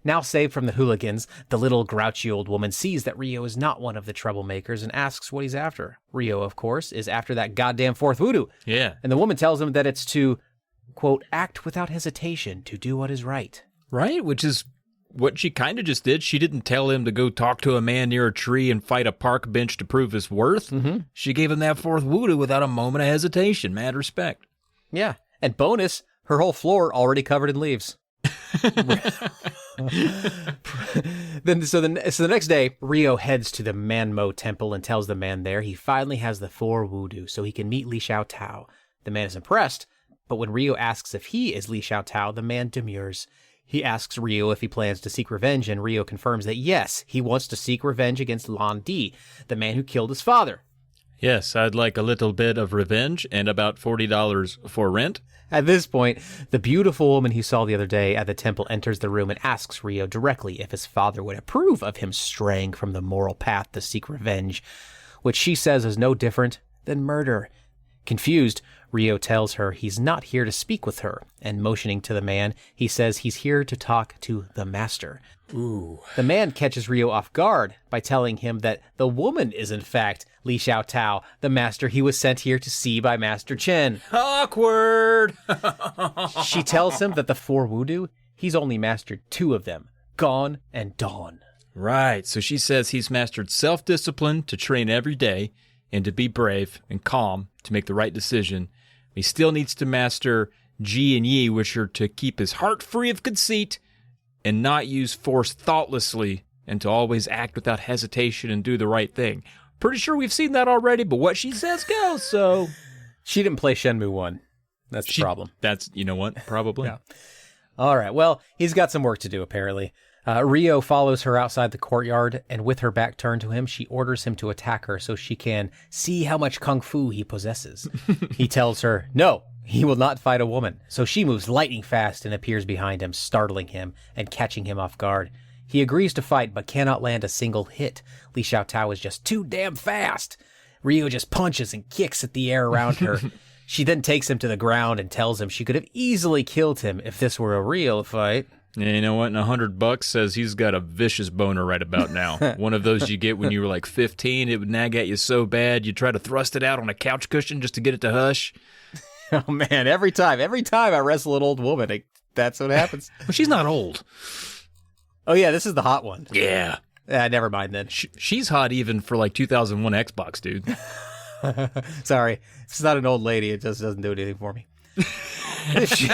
Now saved from the hooligans, the little grouchy old woman sees that Rio is not one of the troublemakers and asks what he's after. Rio, of course, is after that goddamn 4th voodoo. Yeah. And the woman tells him that it's to, quote, act without hesitation to do what is right. Right, which is what she kind of just did. She didn't tell him to go talk to a man near a tree and fight a park bench to prove his worth. Mm-hmm. She gave him that 4th voodoo without a moment of hesitation. Mad respect. Yeah. And bonus, her whole floor already covered in leaves. So the next day, Rio heads to the Manmo temple and tells the man there he finally has the 4 voodoo so he can meet Li Xiao Tao. The man is impressed, but when Rio asks if he is Li Xiao Tao, the man demurs. He asks Rio if he plans to seek revenge, and Rio confirms that yes, he wants to seek revenge against Lan Di, the man who killed his father. Yes, I'd like a little bit of revenge and about $40 for rent. At this point, the beautiful woman he saw the other day at the temple enters the room and asks Rio directly if his father would approve of him straying from the moral path to seek revenge, which she says is no different than murder. Confused, Rio tells her he's not here to speak with her, and motioning to the man, he says he's here to talk to the master. Ooh. The man catches Rio off guard by telling him that the woman is in fact Li Xiao Tao, the master he was sent here to see by Master Chen. Awkward! She tells him that the 4 voodoo, he's only mastered 2 of them, Gone and Dawn. Right, so she says he's mastered self-discipline to train every day and to be brave and calm to make the right decision. He still needs to master Ji and Yi, which are to keep his heart free of conceit and not use force thoughtlessly and to always act without hesitation and do the right thing. Pretty sure we've seen that already, but what she says goes, so... She didn't play Shenmue 1. That's the problem. That's, you know what, probably. Yeah. All right, well, he's got some work to do, apparently. Rio follows her outside the courtyard, and with her back turned to him, she orders him to attack her so she can see how much kung fu he possesses. He tells her, no, he will not fight a woman. So she moves lightning fast and appears behind him, startling him and catching him off guard. He agrees to fight, but cannot land a single hit. Li Xiao Tao is just too damn fast. Rio just punches and kicks at the air around her. She then takes him to the ground and tells him she could have easily killed him if this were a real fight. Yeah, you know what? And $100 says he's got a vicious boner right about now. One of those you get when you were like 15. It would nag at you so bad you try to thrust it out on a couch cushion just to get it to hush. Oh man, every time I wrestle an old woman, that's what happens. Well, she's not old. Oh yeah, this is the hot one. Yeah. Never mind then. She's hot even for like 2001 Xbox, dude. Sorry, it's not an old lady. It just doesn't do anything for me.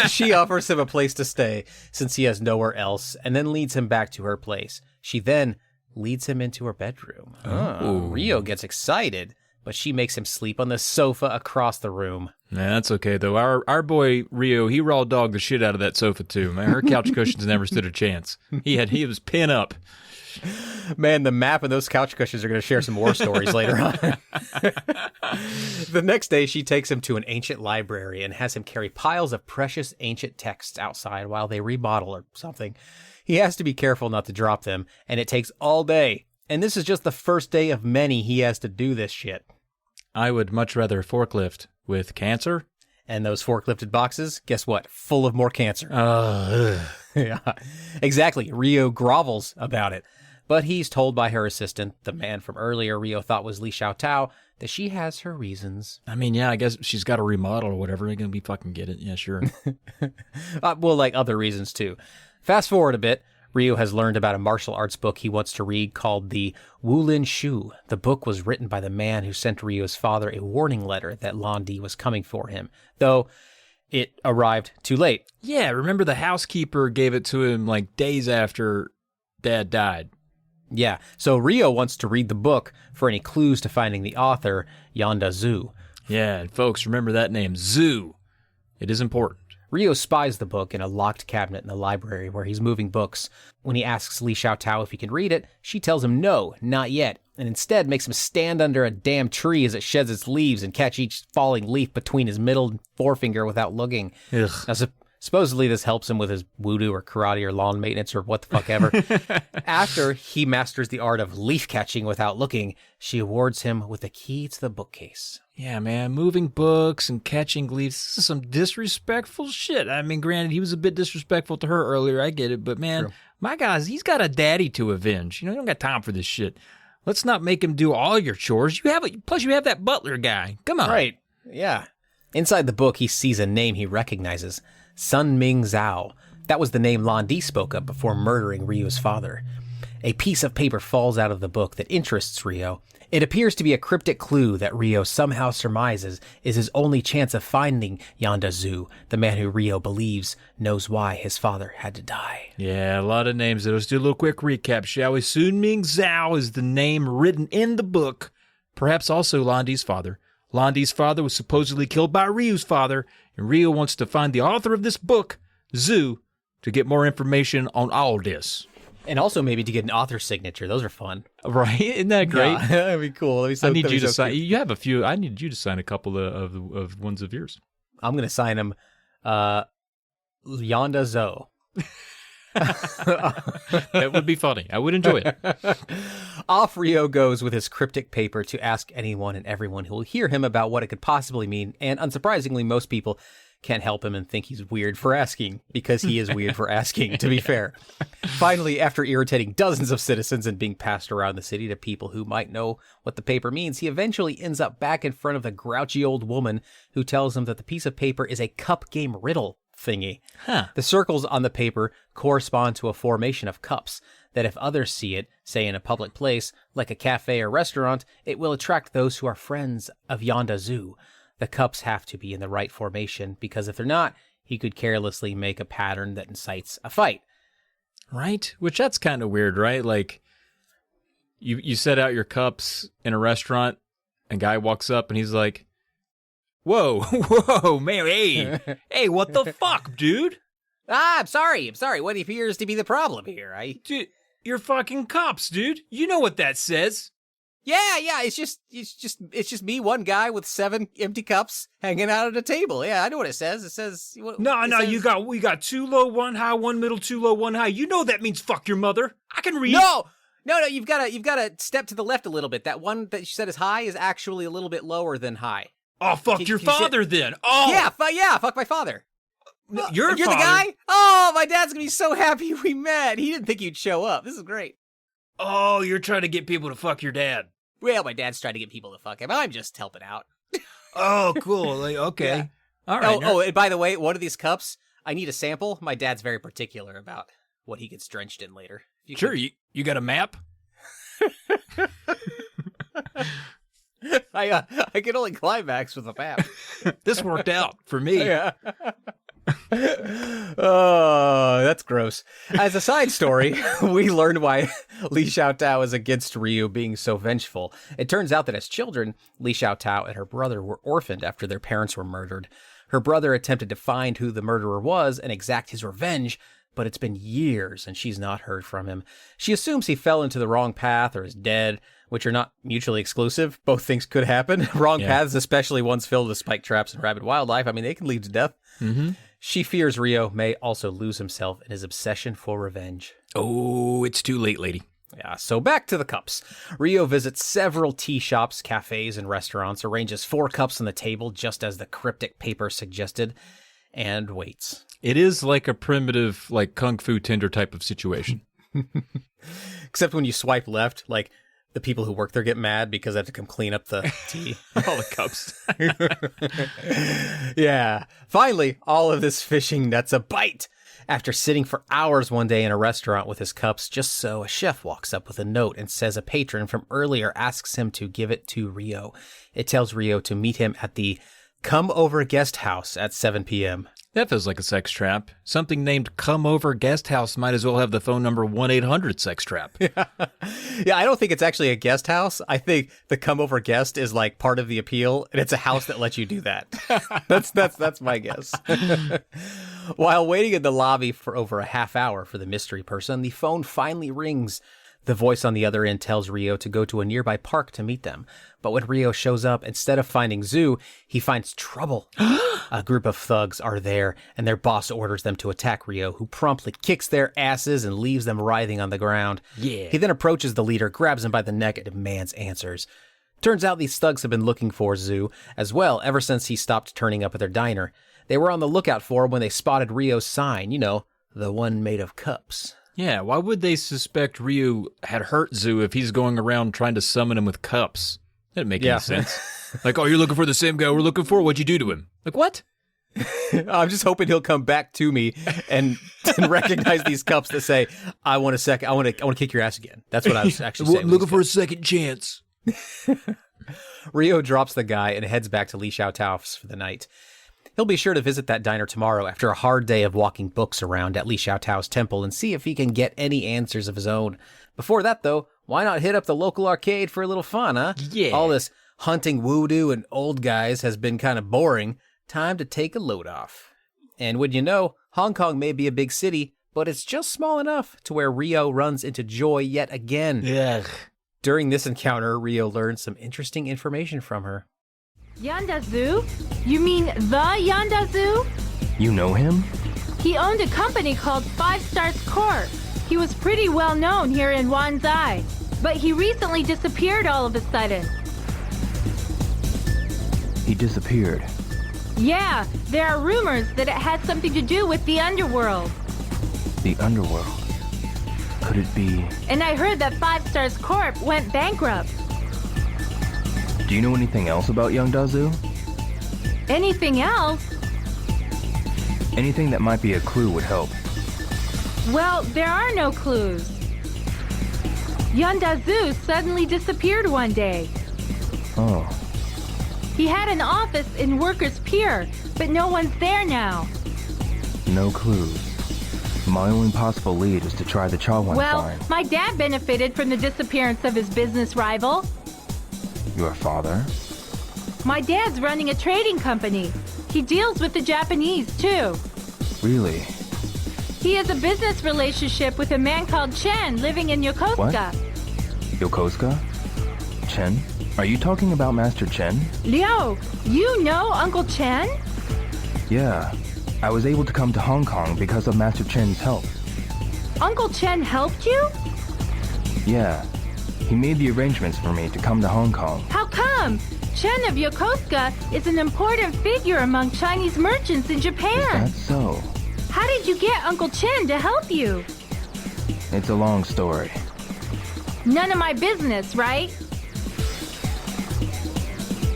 She offers him a place to stay since he has nowhere else, and then leads him back to her place. She then leads him into her bedroom. Rio gets excited, but she makes him sleep on the sofa across the room. Nah, that's okay, though. Our boy, Rio, he raw dogged the shit out of that sofa, too. Man, her couch cushions never stood a chance. He was pin up. Man, the map and those couch cushions are going to share some war stories later on. The next day, she takes him to an ancient library and has him carry piles of precious ancient texts outside while they remodel or something. He has to be careful not to drop them, and it takes all day. And this is just the first day of many he has to do this shit. I would much rather forklift with cancer. And those forklifted boxes, guess what? Full of more cancer. Yeah, exactly. Rio grovels about it. But he's told by her assistant, the man from earlier Rio thought was Li Xiao Tao, that she has her reasons. I mean, yeah, I guess she's got a remodel or whatever. They're going to be fucking get it. Yeah, sure. Well, like other reasons too. Fast forward a bit. Rio has learned about a martial arts book he wants to read called the Wulin Shu. The book was written by the man who sent Rio's father a warning letter that Lan Di was coming for him, though it arrived too late. Yeah, remember the housekeeper gave it to him like days after Dad died. Yeah, so Rio wants to read the book for any clues to finding the author, Yonda Zhu. Yeah, and folks, remember that name, Zhu. It is important. Rio spies the book in a locked cabinet in the library where he's moving books. When he asks Li Xiaotao if he can read it, she tells him no, not yet, and instead makes him stand under a damn tree as it sheds its leaves and catch each falling leaf between his middle and forefinger without looking. Ugh. Now, supposedly this helps him with his voodoo or karate or lawn maintenance or what the fuck ever. After he masters the art of leaf catching without looking, she awards him with the key to the bookcase. Yeah, man, moving books and catching leaves, this is some disrespectful shit. I mean, granted, he was a bit disrespectful to her earlier, I get it, but man, True. my guy's, he's got a daddy to avenge. You know, you don't got time for this shit. Let's not make him do all your chores. Plus you have that butler guy. Come on. Right, yeah. Inside the book, he sees a name he recognizes, Sun Ming Zhao. That was the name Lan Di spoke of before murdering Ryo's father. A piece of paper falls out of the book that interests Ryo. It appears to be a cryptic clue that Ryo somehow surmises is his only chance of finding Yanda Zhu, the man who Ryo believes knows why his father had to die. Yeah, a lot of names. Let's do a little quick recap, shall we? Sun Ming Zhao is the name written in the book, perhaps also Landi's father. Landi's father was supposedly killed by Ryu's father, and Ryo wants to find the author of this book, Zhu, to get more information on all this. And also maybe to get an author signature. Those are fun. Right? Isn't that great? Yeah, that'd be cool. That'd be so, I need that'd you be to so sign. cute. You have a few. I need you to sign a couple of ones of yours. I'm going to sign him Yanda Zhou. That would be funny. I would enjoy it. Off Ryo goes with his cryptic paper to ask anyone and everyone who will hear him about what it could possibly mean, and unsurprisingly, most people can't help him and think he's weird for asking, because he is weird for asking, to be fair. Finally, after irritating dozens of citizens and being passed around the city to people who might know what the paper means, he eventually ends up back in front of the grouchy old woman who tells him that the piece of paper is a cup game riddle thingy. Huh. The circles on the paper correspond to a formation of cups that if others see it, say in a public place, like a cafe or restaurant, it will attract those who are friends of Yanda Zhu. The cups have to be in the right formation, because if they're not, he could carelessly make a pattern that incites a fight. Right? Which that's kind of weird, right? Like, you set out your cups in a restaurant, and guy walks up and he's like, whoa, whoa, man, hey, what the fuck, dude? I'm sorry. What appears to be the problem here? Dude, your fucking cups, dude. You know what that says. Yeah, it's just me, one guy with 7 empty cups hanging out at a table. Yeah, I know what it says. It says... we got 2 low, 1 high, 1 middle, 2 low, 1 high. You know that means fuck your mother. I can read. No, you've got to step to the left a little bit. That one that you said is high is actually a little bit lower than high. Oh, fuck your father then. Oh. Yeah, fuck my father. You're the guy? Oh, my dad's going to be so happy we met. He didn't think you'd show up. This is great. Oh, you're trying to get people to fuck your dad. Well, my dad's trying to get people to fuck him. I'm just helping out. Oh, cool. Like, okay. Yeah. All right. Oh, and by the way, one of these cups, I need a sample. My dad's very particular about what he gets drenched in later. Sure, you got a map? I can only climax with a map. This worked out for me. Yeah. Oh, that's gross. As a side story, we learned why Li Xiaotao is against Ryu being so vengeful. It turns out that as children, Li Xiaotao and her brother were orphaned after their parents were murdered. Her brother attempted to find who the murderer was and exact his revenge, but it's been years and she's not heard from him. She assumes he fell into the wrong path or is dead, which are not mutually exclusive. Both things could happen. Wrong paths, especially ones filled with spike traps and rabid wildlife, I mean, they can lead to death. Mm-hmm. She fears Ryo may also lose himself in his obsession for revenge. Oh, it's too late, lady. Yeah, so back to the cups. Ryo visits several tea shops, cafes, and restaurants, arranges 4 cups on the table just as the cryptic paper suggested, and waits. It is like a primitive, like, Kung Fu Tinder type of situation. Except when you swipe left, like, the people who work there get mad because they have to come clean up the tea. All the cups. Yeah. Finally, all of this fishing nets a bite. After sitting for hours one day in a restaurant with his cups, just so, a chef walks up with a note and says a patron from earlier asks him to give it to Ryo. It tells Ryo to meet him at the Come Over Guest House at 7 p.m. That feels like a sex trap. Something named Come Over Guest House might as well have the phone number 1-800-SEX-TRAP. Yeah, I don't think it's actually a guest house. I think the come over guest is like part of the appeal, and it's a house that lets you do that. That's my guess. While waiting in the lobby for over a half hour for the mystery person, the phone finally rings. The voice on the other end tells Rio to go to a nearby park to meet them. But when Rio shows up, instead of finding Zoo, he finds trouble. A group of thugs are there, and their boss orders them to attack Rio, who promptly kicks their asses and leaves them writhing on the ground. Yeah. He then approaches the leader, grabs him by the neck, and demands answers. Turns out these thugs have been looking for Zoo as well ever since he stopped turning up at their diner. They were on the lookout for him when they spotted Rio's sign, you know, the one made of cups. Yeah, why would they suspect Ryu had hurt Zoo if he's going around trying to summon him with cups? That didn't make any sense. Like, oh, you're looking for the same guy we're looking for? What'd you do to him? Like, what? I'm just hoping he'll come back to me and recognize these cups that say, I want to kick your ass again. That's what I was actually saying. Looking for a second chance. Rio drops the guy and heads back to Li Xiaotao's for the night. He'll be sure to visit that diner tomorrow after a hard day of walking books around at Li Xiaotao's temple and see if he can get any answers of his own. Before that, though, why not hit up the local arcade for a little fun, huh? Yeah. All this hunting voodoo and old guys has been kind of boring. Time to take a load off. And would you know, Hong Kong may be a big city, but it's just small enough to where Rio runs into Joy yet again. Ugh. During this encounter, Rio learns some interesting information from her. Yandazu? You mean the Yandazu? You know him? He owned a company called Five Stars Corp. He was pretty well known here in Wanzai, but he recently disappeared all of a sudden. He disappeared. Yeah, there are rumors that it has something to do with the underworld. The underworld. Could it be... And I heard that Five Stars Corp went bankrupt. Do you know anything else about Young Dazu? Anything else? Anything that might be a clue would help. Well, there are no clues. Yandazu suddenly disappeared one day. Oh, He had an office in Workers' Pier, but no one's there now. no clues. My only possible lead is to try the Chawan Well, find. my dad benefited from the disappearance of his business rival. Your father? My dad's running a trading company. He deals with the Japanese, too. Really? He has a business relationship with a man called Chen living in Yokosuka. Yokosuka? Chen? Are you talking about Master Chen? Liu, you know Uncle Chen? Yeah. I was able to come to Hong Kong because of Master Chen's help. Uncle Chen helped you? Yeah. He made the arrangements for me to come to Hong Kong. How come? Chen of Yokosuka is an important figure among Chinese merchants in Is Japan. that so? How did you get Uncle Chen to help you? It's a long story. None of my business, right?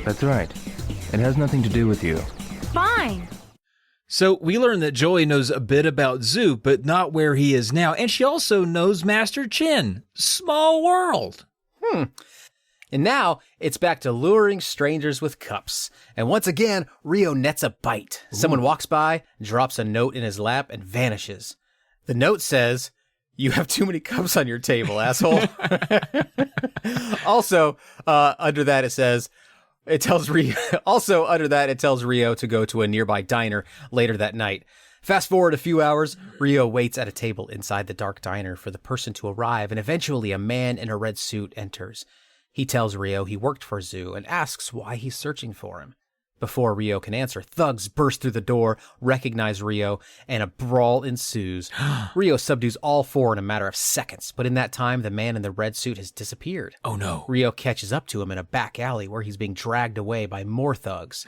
That's right. It has nothing to do with you. Fine. So we learn that Joy knows a bit about Zoo, but not where he is now. And she also knows Master Chin. Small world. And now it's back to luring strangers with cups. And once again, Rio nets a bite. Someone walks by, drops a note in his lap, and vanishes. The note says, "You have too many cups on your table, asshole." Also, under that it says, it tells Rio to go to a nearby diner later that night. Fast forward a few hours, Rio waits at a table inside the dark diner for the person to arrive, and eventually a man in a red suit enters. He tells Rio he worked for Zoo and asks why he's searching for him. Before Rio can answer, thugs burst through the door, recognize Rio, and a brawl ensues. Rio subdues all four in a matter of seconds, but in that time, the man in the red suit has disappeared. Oh no. Rio catches up to him in a back alley where he's being dragged away by more thugs.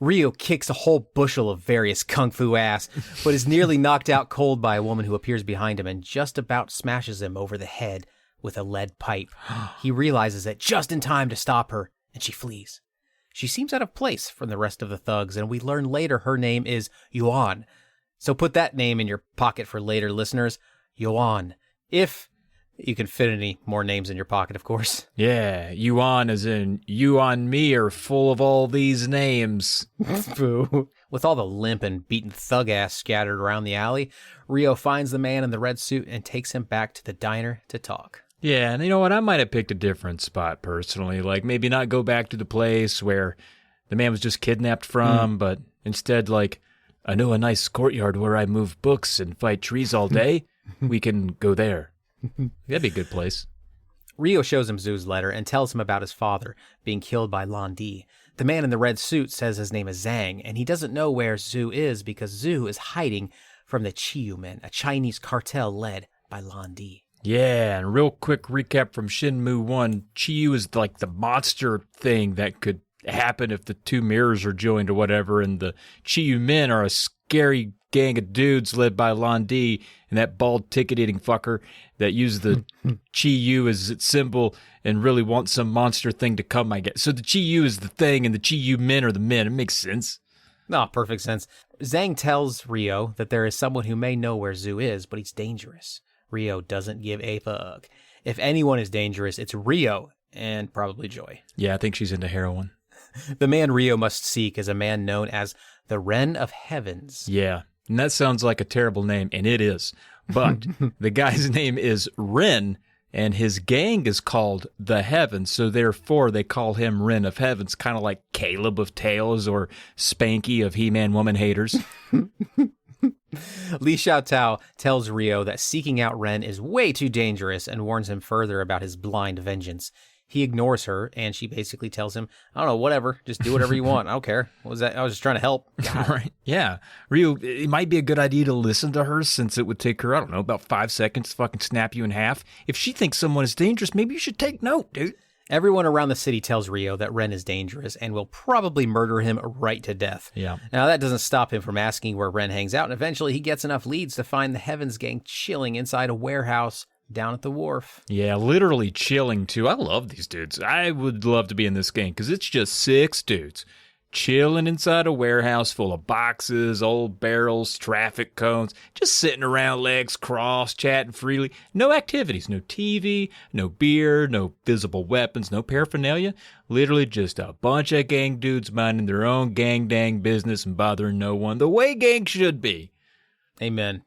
Rio kicks a whole bushel of various kung fu ass, but is nearly knocked out cold by a woman who appears behind him and just about smashes him over the head with a lead pipe. He realizes it just in time to stop her, and she flees. She seems out of place from the rest of the thugs, and we learn later her name is Yuan. So put that name in your pocket for later, listeners. Yuan. If you can fit any more names in your pocket, of course. Yeah, Yuan as in you on me are full of all these names. Boo. With all the limp and beaten thug ass scattered around the alley, Rio finds the man in the red suit and takes him back to the diner to talk. Yeah, and you know what? I might have picked a different spot personally. Like maybe not go back to the place where the man was just kidnapped from, but instead, like, I know a nice courtyard where I move books and fight trees all day. We can go there. That'd be a good place. Rio shows him Zoo's letter and tells him about his father being killed by Londi. The man in the red suit says his name is Zhang, and he doesn't know where Zoo is because Zoo is hiding from the Chiyu men, a Chinese cartel led by Londi. Yeah, and real quick recap from Shenmue 1, Chiyu is like the monster thing that could happen if the two mirrors are joined or whatever, and the Chiyu men are a scary gang of dudes led by Londi and that bald ticket-eating fucker that use the Chiyu as its symbol and really want some monster thing to come, I guess. So the Chiyu is the thing and the Chiyu men are the men. It makes sense. No, perfect sense. Zhang tells Rio that there is someone who may know where Zoo is, but he's dangerous. Rio doesn't give a fuck. If anyone is dangerous, it's Rio and probably Joy. Yeah, I think she's into heroin. The man Rio must seek is a man known as the Wren of Heavens. Yeah, and that sounds like a terrible name, and it is. But the guy's name is Wren, and his gang is called the Heavens, so therefore they call him Wren of Heavens, kind of like Caleb of Tails or Spanky of He-Man Woman Haters. Li Xiaotao tells Rio that seeking out Ren is way too dangerous and warns him further about his blind vengeance. He ignores her, and she basically tells him, I don't know, whatever, just do whatever you want. I don't care. What was that? I was just trying to help. Right. Yeah. Rio, it might be a good idea to listen to her since it would take her, I don't know, about 5 seconds to fucking snap you in half. If she thinks someone is dangerous, maybe you should take note, dude. Everyone around the city tells Rio that Ren is dangerous and will probably murder him right to death. Yeah. Now, that doesn't stop him from asking where Ren hangs out, and eventually he gets enough leads to find the Heavens gang chilling inside a warehouse down at the wharf. Yeah, literally chilling, too. I love these dudes. I would love to be in this gang because it's just 6 dudes chilling inside a warehouse full of boxes, old barrels, traffic cones, just sitting around, legs crossed, chatting freely. No activities, no TV, no beer, no visible weapons, no paraphernalia. Literally just a bunch of gang dudes minding their own gang-dang business and bothering no one, the way gang should be. Amen.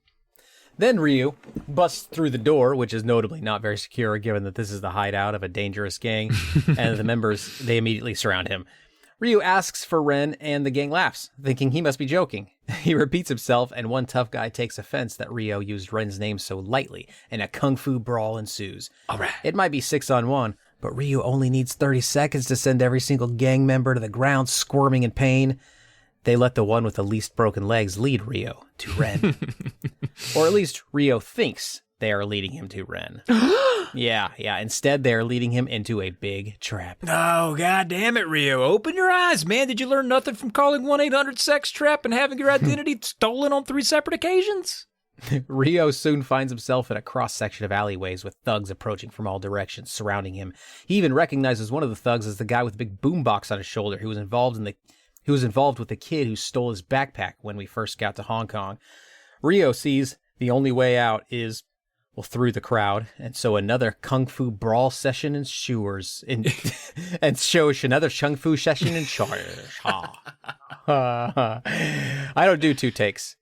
Then Ryu busts through the door, which is notably not very secure given that this is the hideout of a dangerous gang, and the members, they immediately surround him. Ryu asks for Ren, and the gang laughs, thinking he must be joking. He repeats himself, and one tough guy takes offense that Ryo used Ren's name so lightly, and a kung fu brawl ensues. All right. It might be 6-on-1, but Ryu only needs 30 seconds to send every single gang member to the ground squirming in pain. They let the one with the least broken legs lead Ryo to Ren. Or at least Ryo thinks they are leading him to Ren. Yeah. Instead, they are leading him into a big trap. Oh, God damn it, Ryo. Open your eyes, man. Did you learn nothing from calling 1-800-SEX-TRAP and having your identity stolen on 3 separate occasions? Ryo soon finds himself in a cross-section of alleyways with thugs approaching from all directions, surrounding him. He even recognizes one of the thugs as the guy with the big boombox on his shoulder who was involved with the kid who stole his backpack when we first got to Hong Kong. Ryo sees the only way out is, well, through the crowd, and so another kung fu brawl session ensures. And shows another kung fu session ensures. I don't do 2 takes.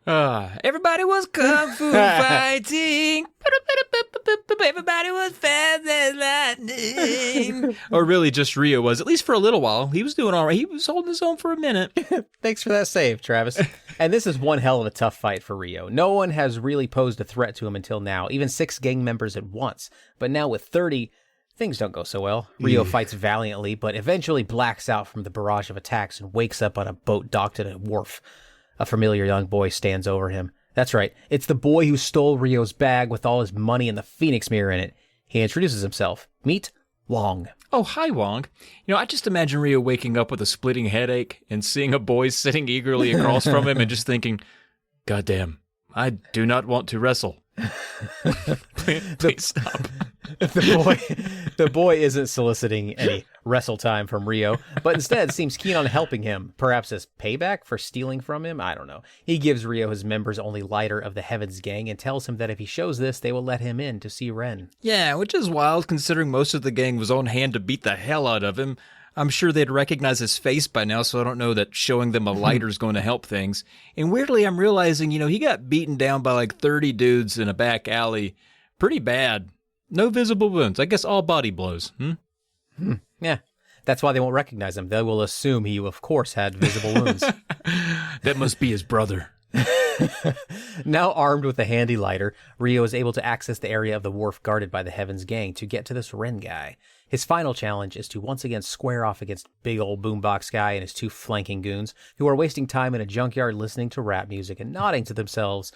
Everybody was kung fu fighting. Everybody was fast as lightning. Or really just Ryo was, at least for a little while. He was doing all right. He was holding his own for a minute. Thanks for that save, Travis. And this is one hell of a tough fight for Ryo. No one has really posed a threat to him until now, even 6 gang members at once. But now with 30, things don't go so well. Ryo fights valiantly, but eventually blacks out from the barrage of attacks and wakes up on a boat docked at a wharf. A familiar young boy stands over him. That's right, it's the boy who stole Ryo's bag with all his money and the Phoenix mirror in it. He introduces himself. Meet Wong. Oh, hi, Wong. You know, I just imagine Ryo waking up with a splitting headache and seeing a boy sitting eagerly across from him and just thinking, God damn, I do not want to wrestle. Please stop. The boy isn't soliciting any wrestle time from Ryo, but instead seems keen on helping him, perhaps as payback for stealing from him. I don't know. He gives Ryo his members only lighter of the Heavens gang and tells him that if he shows this, they will let him in to see Ren. Yeah, which is wild considering most of the gang was on hand to beat the hell out of him. I'm sure they'd recognize his face by now, so I don't know that showing them a lighter is going to help things. And weirdly, I'm realizing, he got beaten down by like 30 dudes in a back alley. Pretty bad. No visible wounds. I guess all body blows. Yeah, that's why they won't recognize him. They will assume he, of course, had visible wounds. That must be his brother. Now armed with a handy lighter, Rio is able to access the area of the wharf guarded by the Heaven's Gang to get to this Ren guy. His final challenge is to once again square off against big old boombox guy and his 2 flanking goons, who are wasting time in a junkyard listening to rap music and nodding to themselves.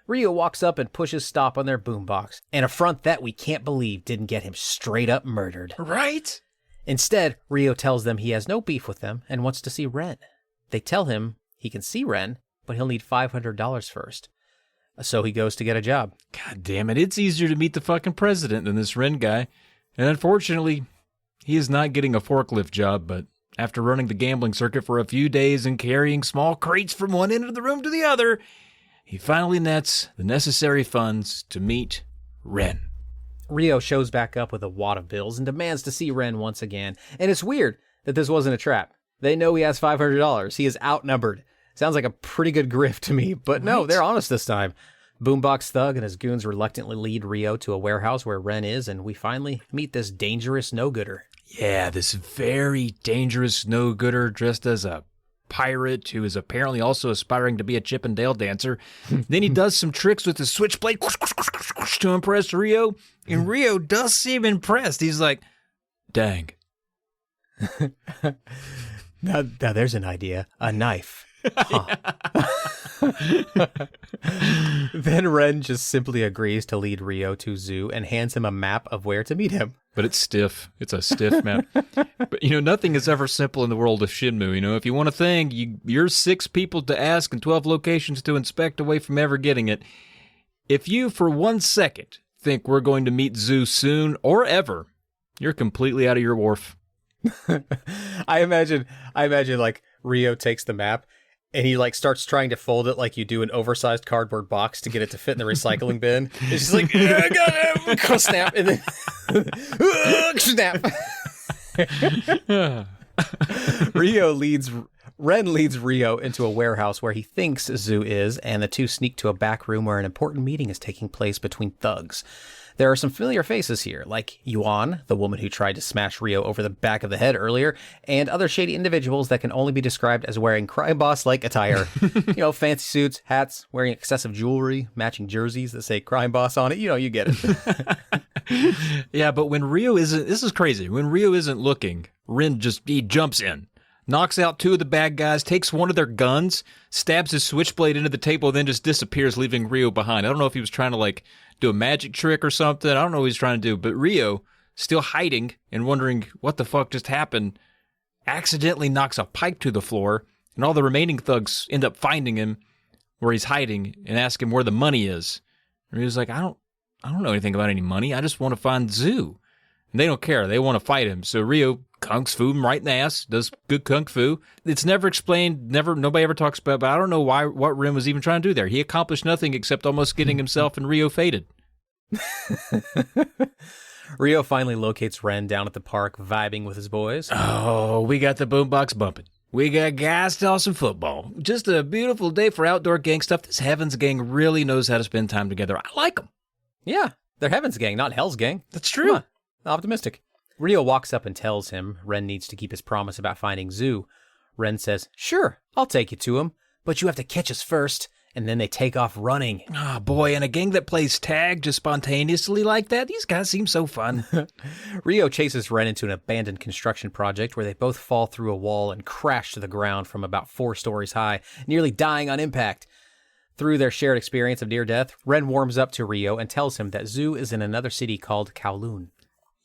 Rio walks up and pushes stop on their boombox, an affront that we can't believe didn't get him straight up murdered. Right? Instead, Rio tells them he has no beef with them and wants to see Ren. They tell him he can see Ren, but he'll need $500 first. So he goes to get a job. God damn it, it's easier to meet the fucking president than this Ren guy. And unfortunately, he is not getting a forklift job, but after running the gambling circuit for a few days and carrying small crates from one end of the room to the other, he finally nets the necessary funds to meet Ren. Rio shows back up with a wad of bills and demands to see Ren once again. And it's weird that this wasn't a trap. They know he has $500. He is outnumbered. Sounds like a pretty good grift to me, but no, they're honest this time. Boombox Thug and his goons reluctantly lead Rio to a warehouse where Ren is, and we finally meet this dangerous no-gooder. Yeah, this very dangerous no-gooder dressed as a pirate who is apparently also aspiring to be a Chip and Dale dancer. Then he does some tricks with his switchblade to impress Rio, and Rio does seem impressed. He's like, dang. Now there's an idea. A knife. Huh. Then Ren just simply agrees to lead Rio to Zoo and hands him a map of where to meet him. But it's stiff. It's a stiff map. But, nothing is ever simple in the world of Shenmue. If you want a thing, you're 6 people to ask and 12 locations to inspect away from ever getting it. If you, for 1 second, think we're going to meet Zoo soon or ever, you're completely out of your wharf. I imagine like Rio takes the map and he like starts trying to fold it like you do an oversized cardboard box to get it to fit in the recycling bin. It's just like, I got it, snap, and then snap. Ren leads Rio into a warehouse where he thinks Zoo is, and the two sneak to a back room where an important meeting is taking place between thugs. There are some familiar faces here, like Yuan, the woman who tried to smash Rio over the back of the head earlier, and other shady individuals that can only be described as wearing crime boss-like attire. Fancy suits, hats, wearing excessive jewelry, matching jerseys that say crime boss on it. You get it. Yeah, but when Rio isn't, this is crazy. When Rio isn't looking, Ren he jumps in, knocks out 2 of the bad guys, takes one of their guns, stabs his switchblade into the table, then just disappears, leaving Rio behind. I don't know if he was trying to do a magic trick or something. I don't know what he's trying to do, but Rio, still hiding and wondering what the fuck just happened, accidentally knocks a pipe to the floor, and all the remaining thugs end up finding him where he's hiding and ask him where the money is. And Rio's like, I don't know anything about any money. I just want to find Zoo. And they don't care. They want to fight him. So Rio kung fu him right in the ass, does good kung fu. It's never explained, nobody ever talks about it, but I don't know what Ren was even trying to do there. He accomplished nothing except almost getting himself and Rio faded. Rio finally locates Ren down at the park, vibing with his boys. Oh, we got the boombox bumping. We got guys tossing football. Just a beautiful day for outdoor gang stuff. This Heaven's Gang really knows how to spend time together. I like them. Yeah, they're Heaven's Gang, not Hell's Gang. That's true. Optimistic. Rio walks up and tells him Ren needs to keep his promise about finding Zoo. Ren says, sure, I'll take you to him, but you have to catch us first. And then they take off running. Oh, boy, and a gang that plays tag just spontaneously like that? These guys seem so fun. Rio chases Ren into an abandoned construction project where they both fall through a wall and crash to the ground from about 4 stories high, nearly dying on impact. Through their shared experience of near death, Ren warms up to Rio and tells him that Zoo is in another city called Kowloon.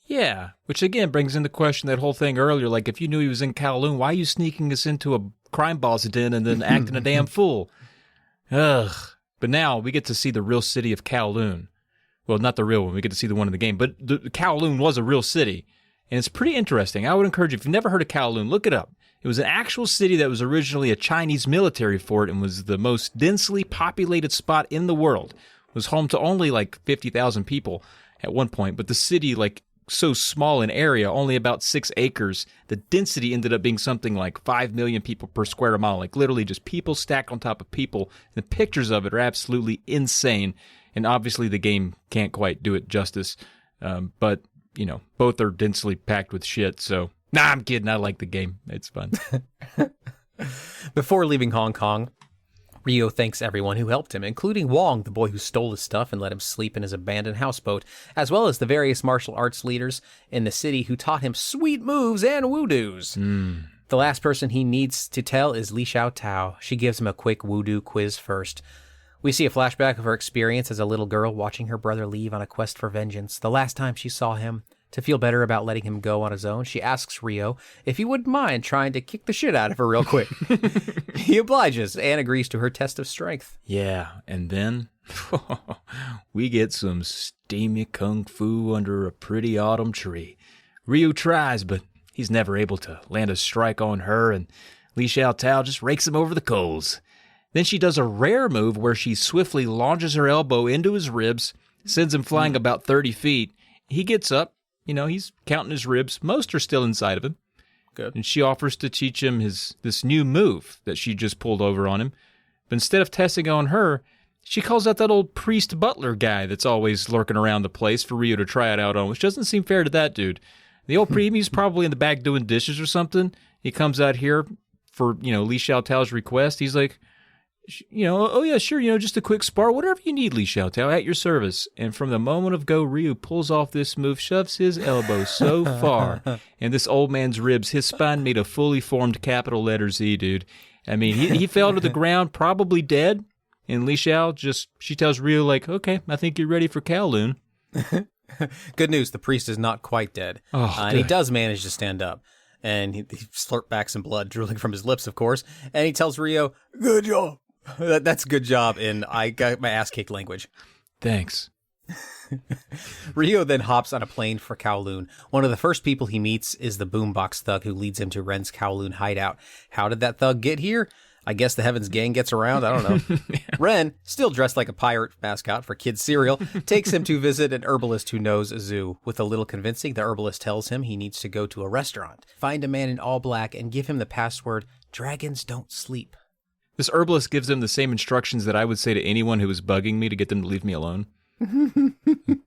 Yeah, which again brings into question that whole thing earlier. Like, if you knew he was in Kowloon, why are you sneaking us into a crime boss den and then acting a damn fool? Ugh. But now we get to see the real city of Kowloon. Well, not the real one. We get to see the one in the game. But Kowloon was a real city. And it's pretty interesting. I would encourage you, if you've never heard of Kowloon, look it up. It was an actual city that was originally a Chinese military fort and was the most densely populated spot in the world. It was home to only 50,000 people at one point. But the city, so small an area, only about 6 acres, the density ended up being something like 5 million people per square mile, like literally just people stacked on top of people. The pictures of it are absolutely insane, and obviously the game can't quite do it justice, but, you know, both are densely packed with shit, so... Nah, I'm kidding. I like the game. It's fun. Before leaving Hong Kong, Rio thanks everyone who helped him, including Wong, the boy who stole his stuff and let him sleep in his abandoned houseboat, as well as the various martial arts leaders in the city who taught him sweet moves and woodoos. The last person he needs to tell is Li Xiao Tao. She gives him a quick woodoo quiz first. We see a flashback of her experience as a little girl watching her brother leave on a quest for vengeance. The last time she saw him, to feel better about letting him go on his own, she asks Rio if he wouldn't mind trying to kick the shit out of her real quick. He obliges and agrees to her test of strength. Yeah, and then we get some steamy kung fu under a pretty autumn tree. Rio tries, but he's never able to land a strike on her, and Li Xiao Tao just rakes him over the coals. Then she does a rare move where she swiftly launches her elbow into his ribs, sends him flying about 30 feet. He gets up. You know, he's counting his ribs. Most are still inside of him. Good. And she offers to teach him this new move that she just pulled over on him. But instead of testing on her, she calls out that old priest butler guy that's always lurking around the place for Rio to try it out on, which doesn't seem fair to that dude. The old priest, he's probably in the back doing dishes or something. He comes out here for, you know, Li Xiao Tao's request. He's like, you know, oh yeah, sure, you know, just a quick spar, whatever you need, Li Xiao Tao, at your service. And from the moment of go, Ryu pulls off this move, shoves his elbow so far, and this old man's ribs, his spine made a fully formed capital letter Z, dude. I mean, he fell to the ground, probably dead, and Li Xiao she tells Ryu, like, okay, I think you're ready for Kowloon. Good news, the priest is not quite dead. And he does manage to stand up. And he slurped back some blood drooling from his lips, of course. And he tells Rio, good job. That's a good job in I got my ass kicked language. Thanks. Rio then hops on a plane for Kowloon. One of the first people he meets is the boombox thug who leads him to Ren's Kowloon hideout. How did that thug get here? I guess the Heavens Gang gets around. I don't know. Yeah. Ren, still dressed like a pirate mascot for kids' cereal, takes him to visit an herbalist who knows a zoo. With a little convincing, the herbalist tells him he needs to go to a restaurant, find a man in all black, and give him the password, "Dragons don't sleep." This herbalist gives him the same instructions that I would say to anyone who was bugging me to get them to leave me alone.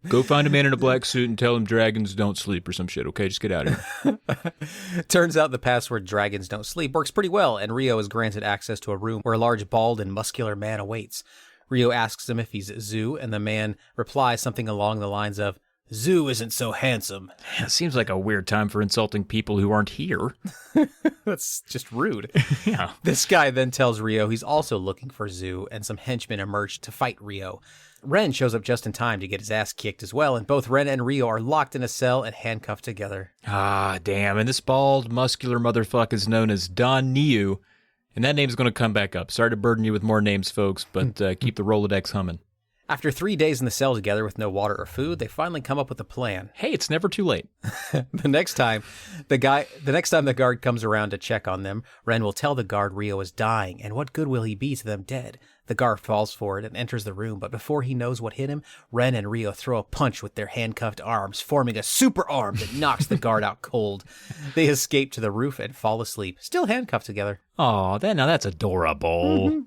Go find a man in a black suit and tell him dragons don't sleep or some shit, okay? Just get out of here. Turns out the password "dragons don't sleep" works pretty well, and Rio is granted access to a room where a large, bald, and muscular man awaits. Rio asks him if he's Zoo, and the man replies something along the lines of, "Zoo isn't so handsome." It seems like a weird time for insulting people who aren't here. That's just rude. Yeah. This guy then tells Rio he's also looking for Zoo, and some henchmen emerge to fight Rio. Ren shows up just in time to get his ass kicked as well, and both Ren and Rio are locked in a cell and handcuffed together. Ah, damn. And this bald, muscular motherfucker is known as Don Niu, and that name's going to come back up. Sorry to burden you with more names, folks, but keep the Rolodex humming. After 3 days in the cell together with no water or food, they finally come up with a plan. Hey, it's never too late. The next time the guard comes around to check on them, Ren will tell the guard Rio is dying, and what good will he be to them dead? The guard falls for it and enters the room, but before he knows what hit him, Ren and Rio throw a punch with their handcuffed arms, forming a super arm that knocks the guard out cold. They escape to the roof and fall asleep, still handcuffed together. Aw, that's adorable.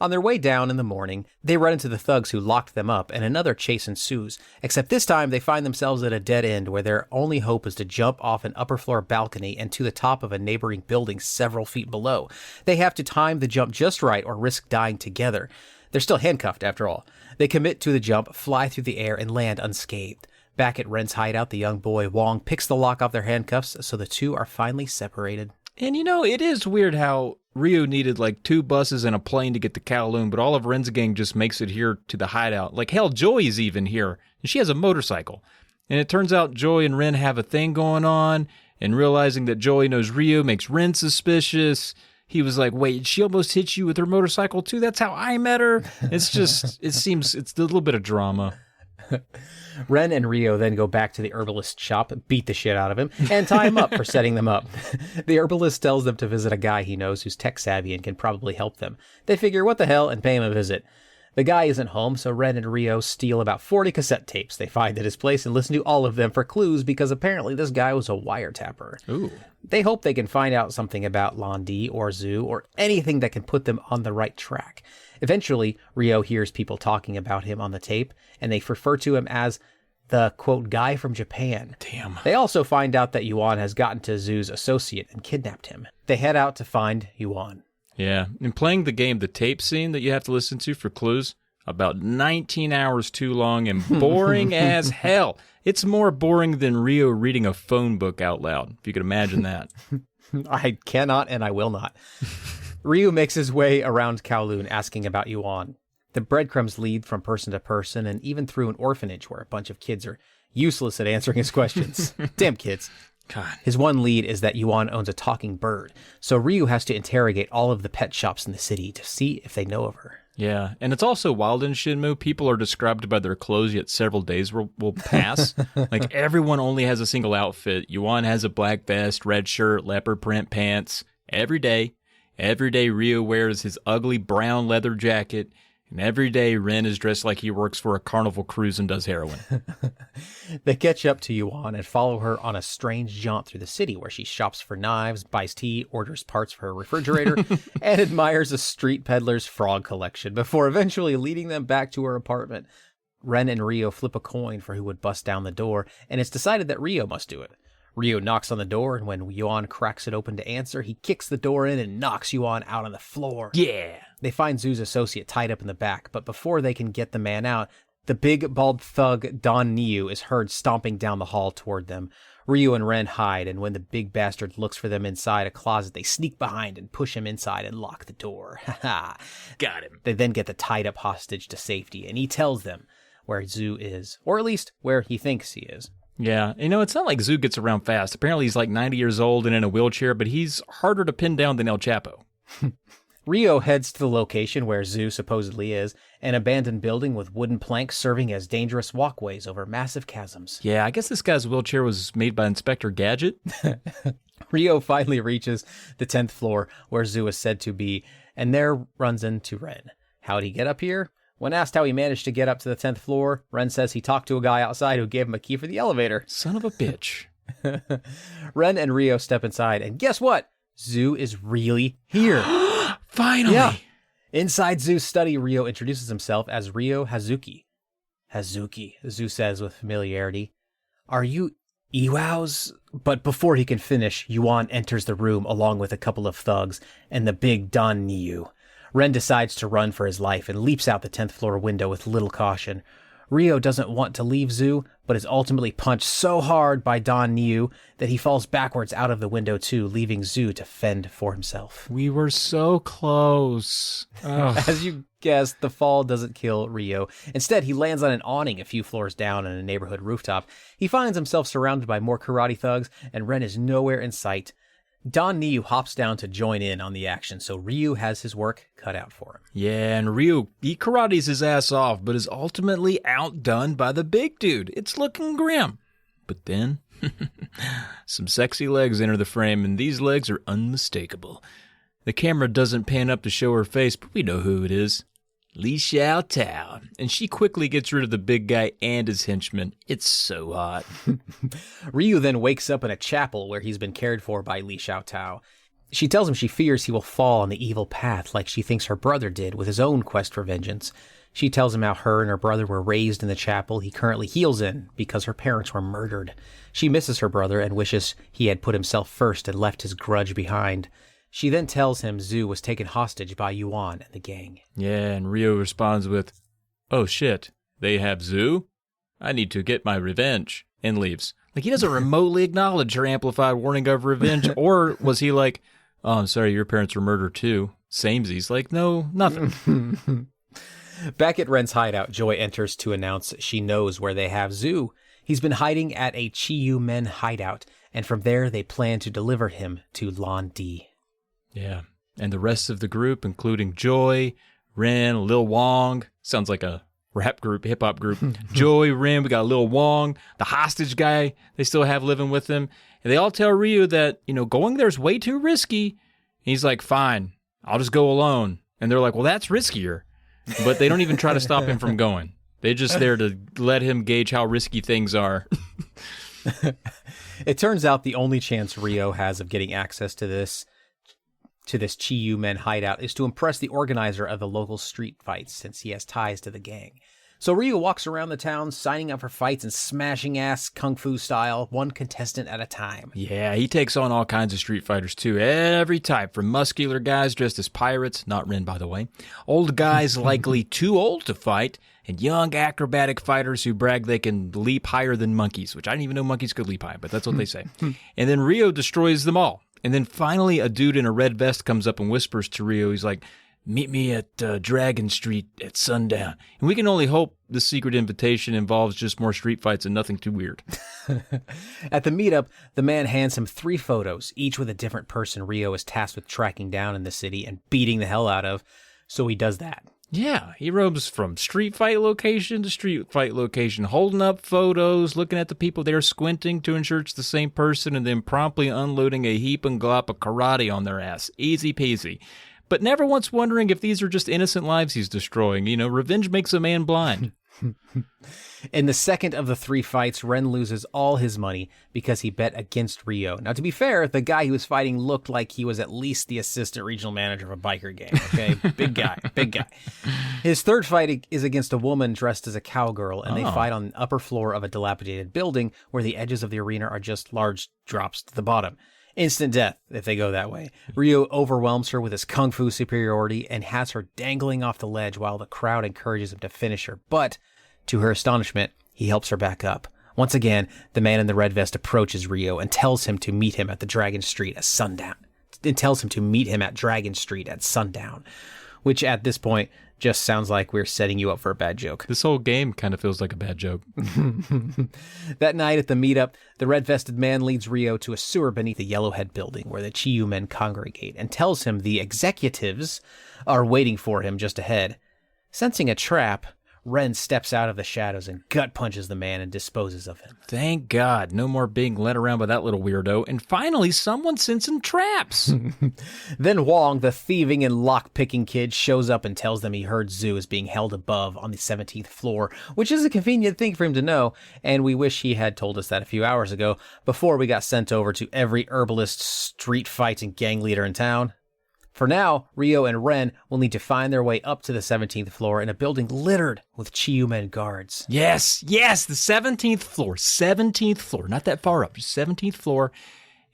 On their way down in the morning, they run into the thugs who locked them up, and another chase ensues. Except this time, they find themselves at a dead end where their only hope is to jump off an upper floor balcony and to the top of a neighboring building several feet below. They have to time the jump just right or risk dying together. They're still handcuffed, after all. They commit to the jump, fly through the air, and land unscathed. Back at Ren's hideout, the young boy, Wong, picks the lock off their handcuffs, so the two are finally separated. And you know, it is weird how Rio needed like 2 buses and a plane to get to Kowloon, but all of Ren's gang just makes it here to the hideout. Like, hell, Joy is even here, and she has a motorcycle. And it turns out Joy and Ren have a thing going on, and realizing that Joy knows Rio makes Ren suspicious. He was like, wait, she almost hit you with her motorcycle too? That's how I met her? It's just, it's a little bit of drama. Ren and Rio then go back to the herbalist shop, beat the shit out of him, and tie him up for setting them up. The herbalist tells them to visit a guy he knows who's tech savvy and can probably help them. They figure, what the hell, and pay him a visit. The guy isn't home, so Ren and Rio steal about 40 cassette tapes they find at his place and listen to all of them for clues because apparently this guy was a wiretapper. Ooh. They hope they can find out something about Londi or Zhu or anything that can put them on the right track. Eventually, Rio hears people talking about him on the tape, and they refer to him as the, quote, guy from Japan. Damn. They also find out that Yuan has gotten to Zhu's associate and kidnapped him. They head out to find Yuan. Yeah, in playing the game, the tape scene that you have to listen to for clues, about 19 hours too long and boring as hell. It's more boring than Rio reading a phone book out loud, if you could imagine that. I cannot and I will not. Ryu makes his way around Kowloon asking about Yuan. The breadcrumbs lead from person to person and even through an orphanage where a bunch of kids are useless at answering his questions. Damn kids. God. His one lead is that Yuan owns a talking bird, so Ryu has to interrogate all of the pet shops in the city to see if they know of her. Yeah, and it's also wild in Shenmue. People are described by their clothes, yet several days will pass. Like, everyone only has a single outfit. Yuan has a black vest, red shirt, leopard print pants. Every day Ryu wears his ugly brown leather jacket, and every day Ren is dressed like he works for a carnival cruise and does heroin. They catch up to Yuan and follow her on a strange jaunt through the city where she shops for knives, buys tea, orders parts for her refrigerator, and admires a street peddler's frog collection before eventually leading them back to her apartment. Ren and Rio flip a coin for who would bust down the door, and it's decided that Rio must do it. Rio knocks on the door, and when Yuan cracks it open to answer, he kicks the door in and knocks Yuan out on the floor. Yeah. They find Zhu's associate tied up in the back, but before they can get the man out, the big bald thug Don Niu is heard stomping down the hall toward them. Ryu and Ren hide, and when the big bastard looks for them inside a closet, they sneak behind and push him inside and lock the door. Got him. They then get the tied-up hostage to safety, and he tells them where Zhu is, or at least where he thinks he is. Yeah, it's not like Zhu gets around fast. Apparently he's like 90 years old and in a wheelchair, but he's harder to pin down than El Chapo. Rio heads to the location where Zhu supposedly is, an abandoned building with wooden planks serving as dangerous walkways over massive chasms. Yeah, I guess this guy's wheelchair was made by Inspector Gadget. Rio finally reaches the 10th floor where Zhu is said to be, and there runs into Ren. How'd he get up here? When asked how he managed to get up to the 10th floor, Ren says he talked to a guy outside who gave him a key for the elevator. Son of a bitch. Ren and Rio step inside, and guess what? Zhu is really here. Finally! Yeah. Inside Zhu's study, Rio introduces himself as Ryo Hazuki. Hazuki, Zhu says with familiarity. Are you Iwao's? But before he can finish, Yuan enters the room along with a couple of thugs and the big Don Niu. Ren decides to run for his life and leaps out the 10th floor window with little caution. Rio doesn't want to leave Zhu, but is ultimately punched so hard by Don Niu that he falls backwards out of the window too, leaving Zhu to fend for himself. We were so close. As you guessed, the fall doesn't kill Rio. Instead, he lands on an awning a few floors down on a neighborhood rooftop. He finds himself surrounded by more karate thugs, and Ren is nowhere in sight. Don Niu hops down to join in on the action, so Ryu has his work cut out for him. Yeah, and Ryu, he karates his ass off, but is ultimately outdone by the big dude. It's looking grim. But then, some sexy legs enter the frame, and these legs are unmistakable. The camera doesn't pan up to show her face, but we know who it is. Li Xiao Tao. And she quickly gets rid of the big guy and his henchmen. It's so hot. Ryu then wakes up in a chapel where he's been cared for by Li Xiao Tao. She tells him she fears he will fall on the evil path like she thinks her brother did with his own quest for vengeance. She tells him how her and her brother were raised in the chapel he currently heals in because her parents were murdered. She misses her brother and wishes he had put himself first and left his grudge behind. She then tells him Zhu was taken hostage by Yuan and the gang. Yeah, and Ryo responds with, "Oh shit, they have Zhu? I need to get my revenge," and leaves. Like, he doesn't remotely acknowledge her amplified warning of revenge, or was he like, "Oh, I'm sorry, your parents were murdered too." Samesies. Like, no, nothing. Back at Ren's hideout, Joy enters to announce she knows where they have Zhu. He's been hiding at a Chiyu men hideout, and from there they plan to deliver him to Lan Di. Yeah, and the rest of the group, including Joy, Ren, Lil Wong, sounds like a rap group, hip-hop group. Joy, Ren, we got Lil Wong, the hostage guy they still have living with them. And they all tell Ryu that, going there's way too risky. And he's like, fine, I'll just go alone. And they're like, well, that's riskier. but they don't even try to stop him from going. They're just there to let him gauge how risky things are. It turns out the only chance Ryo has of getting access to this Chi-Yu Men hideout is to impress the organizer of the local street fights, since he has ties to the gang. So Ryo walks around the town, signing up for fights and smashing ass kung fu style, one contestant at a time. Yeah, he takes on all kinds of street fighters too, every type, from muscular guys dressed as pirates, not Ren by the way, old guys likely too old to fight, and young acrobatic fighters who brag they can leap higher than monkeys, which I didn't even know monkeys could leap high, but that's what they say. And then Ryo destroys them all. And then finally a dude in a red vest comes up and whispers to Ryo, he's like, meet me at Dragon Street at sundown. And we can only hope the secret invitation involves just more street fights and nothing too weird. At the meetup, the man hands him 3 photos, each with a different person Ryo is tasked with tracking down in the city and beating the hell out of. So he does that. Yeah, he roams from street fight location to street fight location, holding up photos, looking at the people there, squinting to ensure it's the same person, and then promptly unloading a heap and glop of karate on their ass. Easy peasy. But never once wondering if these are just innocent lives he's destroying. You know, revenge makes a man blind. In the second of the 3 fights, Ren loses all his money because he bet against Ryo. Now, to be fair, the guy he was fighting looked like he was at least the assistant regional manager of a biker gang, okay? Big guy, big guy. His third fight is against a woman dressed as a cowgirl, and they fight on the upper floor of a dilapidated building where the edges of the arena are just large drops to the bottom. Instant death if they go that way. Ryo overwhelms her with his kung fu superiority and has her dangling off the ledge while the crowd encourages him to finish her. But, to her astonishment, he helps her back up. Once again, the man in the red vest approaches Ryo and tells him to meet him at the Dragon Street at sundown. Which at this point just sounds like we're setting you up for a bad joke. This whole game kind of feels like a bad joke. That night at the meetup, the red-vested man leads Ryo to a sewer beneath the Yellowhead building where the Chi-Yu men congregate and tells him the executives are waiting for him just ahead. Sensing a trap, Ren steps out of the shadows and gut punches the man and disposes of him. Thank God, no more being led around by that little weirdo. And finally, someone sent some traps. Then Wong, the thieving and lock-picking kid, shows up and tells them he heard Zhu is being held above on the 17th floor, which is a convenient thing for him to know, and we wish he had told us that a few hours ago, before we got sent over to every herbalist, street fight, and gang leader in town. For now, Ryo and Ren will need to find their way up to the 17th floor in a building littered with Chi-Yu men guards. Yes, the 17th floor. 17th floor, not that far up, just 17th floor.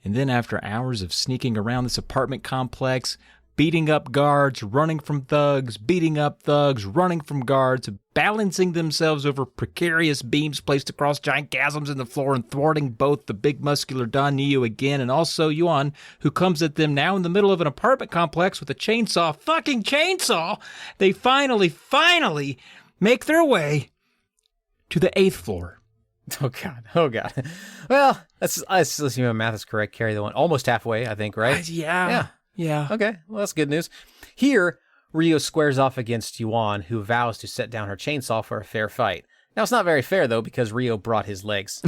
And then after hours of sneaking around this apartment complex, beating up guards, running from thugs, beating up thugs, running from guards, balancing themselves over precarious beams placed across giant chasms in the floor and thwarting both the big muscular Don Neo again and also Yuan, who comes at them now in the middle of an apartment complex with a fucking chainsaw, they finally make their way to the 8th floor. Oh God. Well, let's see if my math is correct. Carry the one almost halfway, I think, right? Yeah. Okay, well, that's good news. Here, Ryo squares off against Yuan, who vows to set down her chainsaw for a fair fight. Now, it's not very fair, though, because Ryo brought his legs.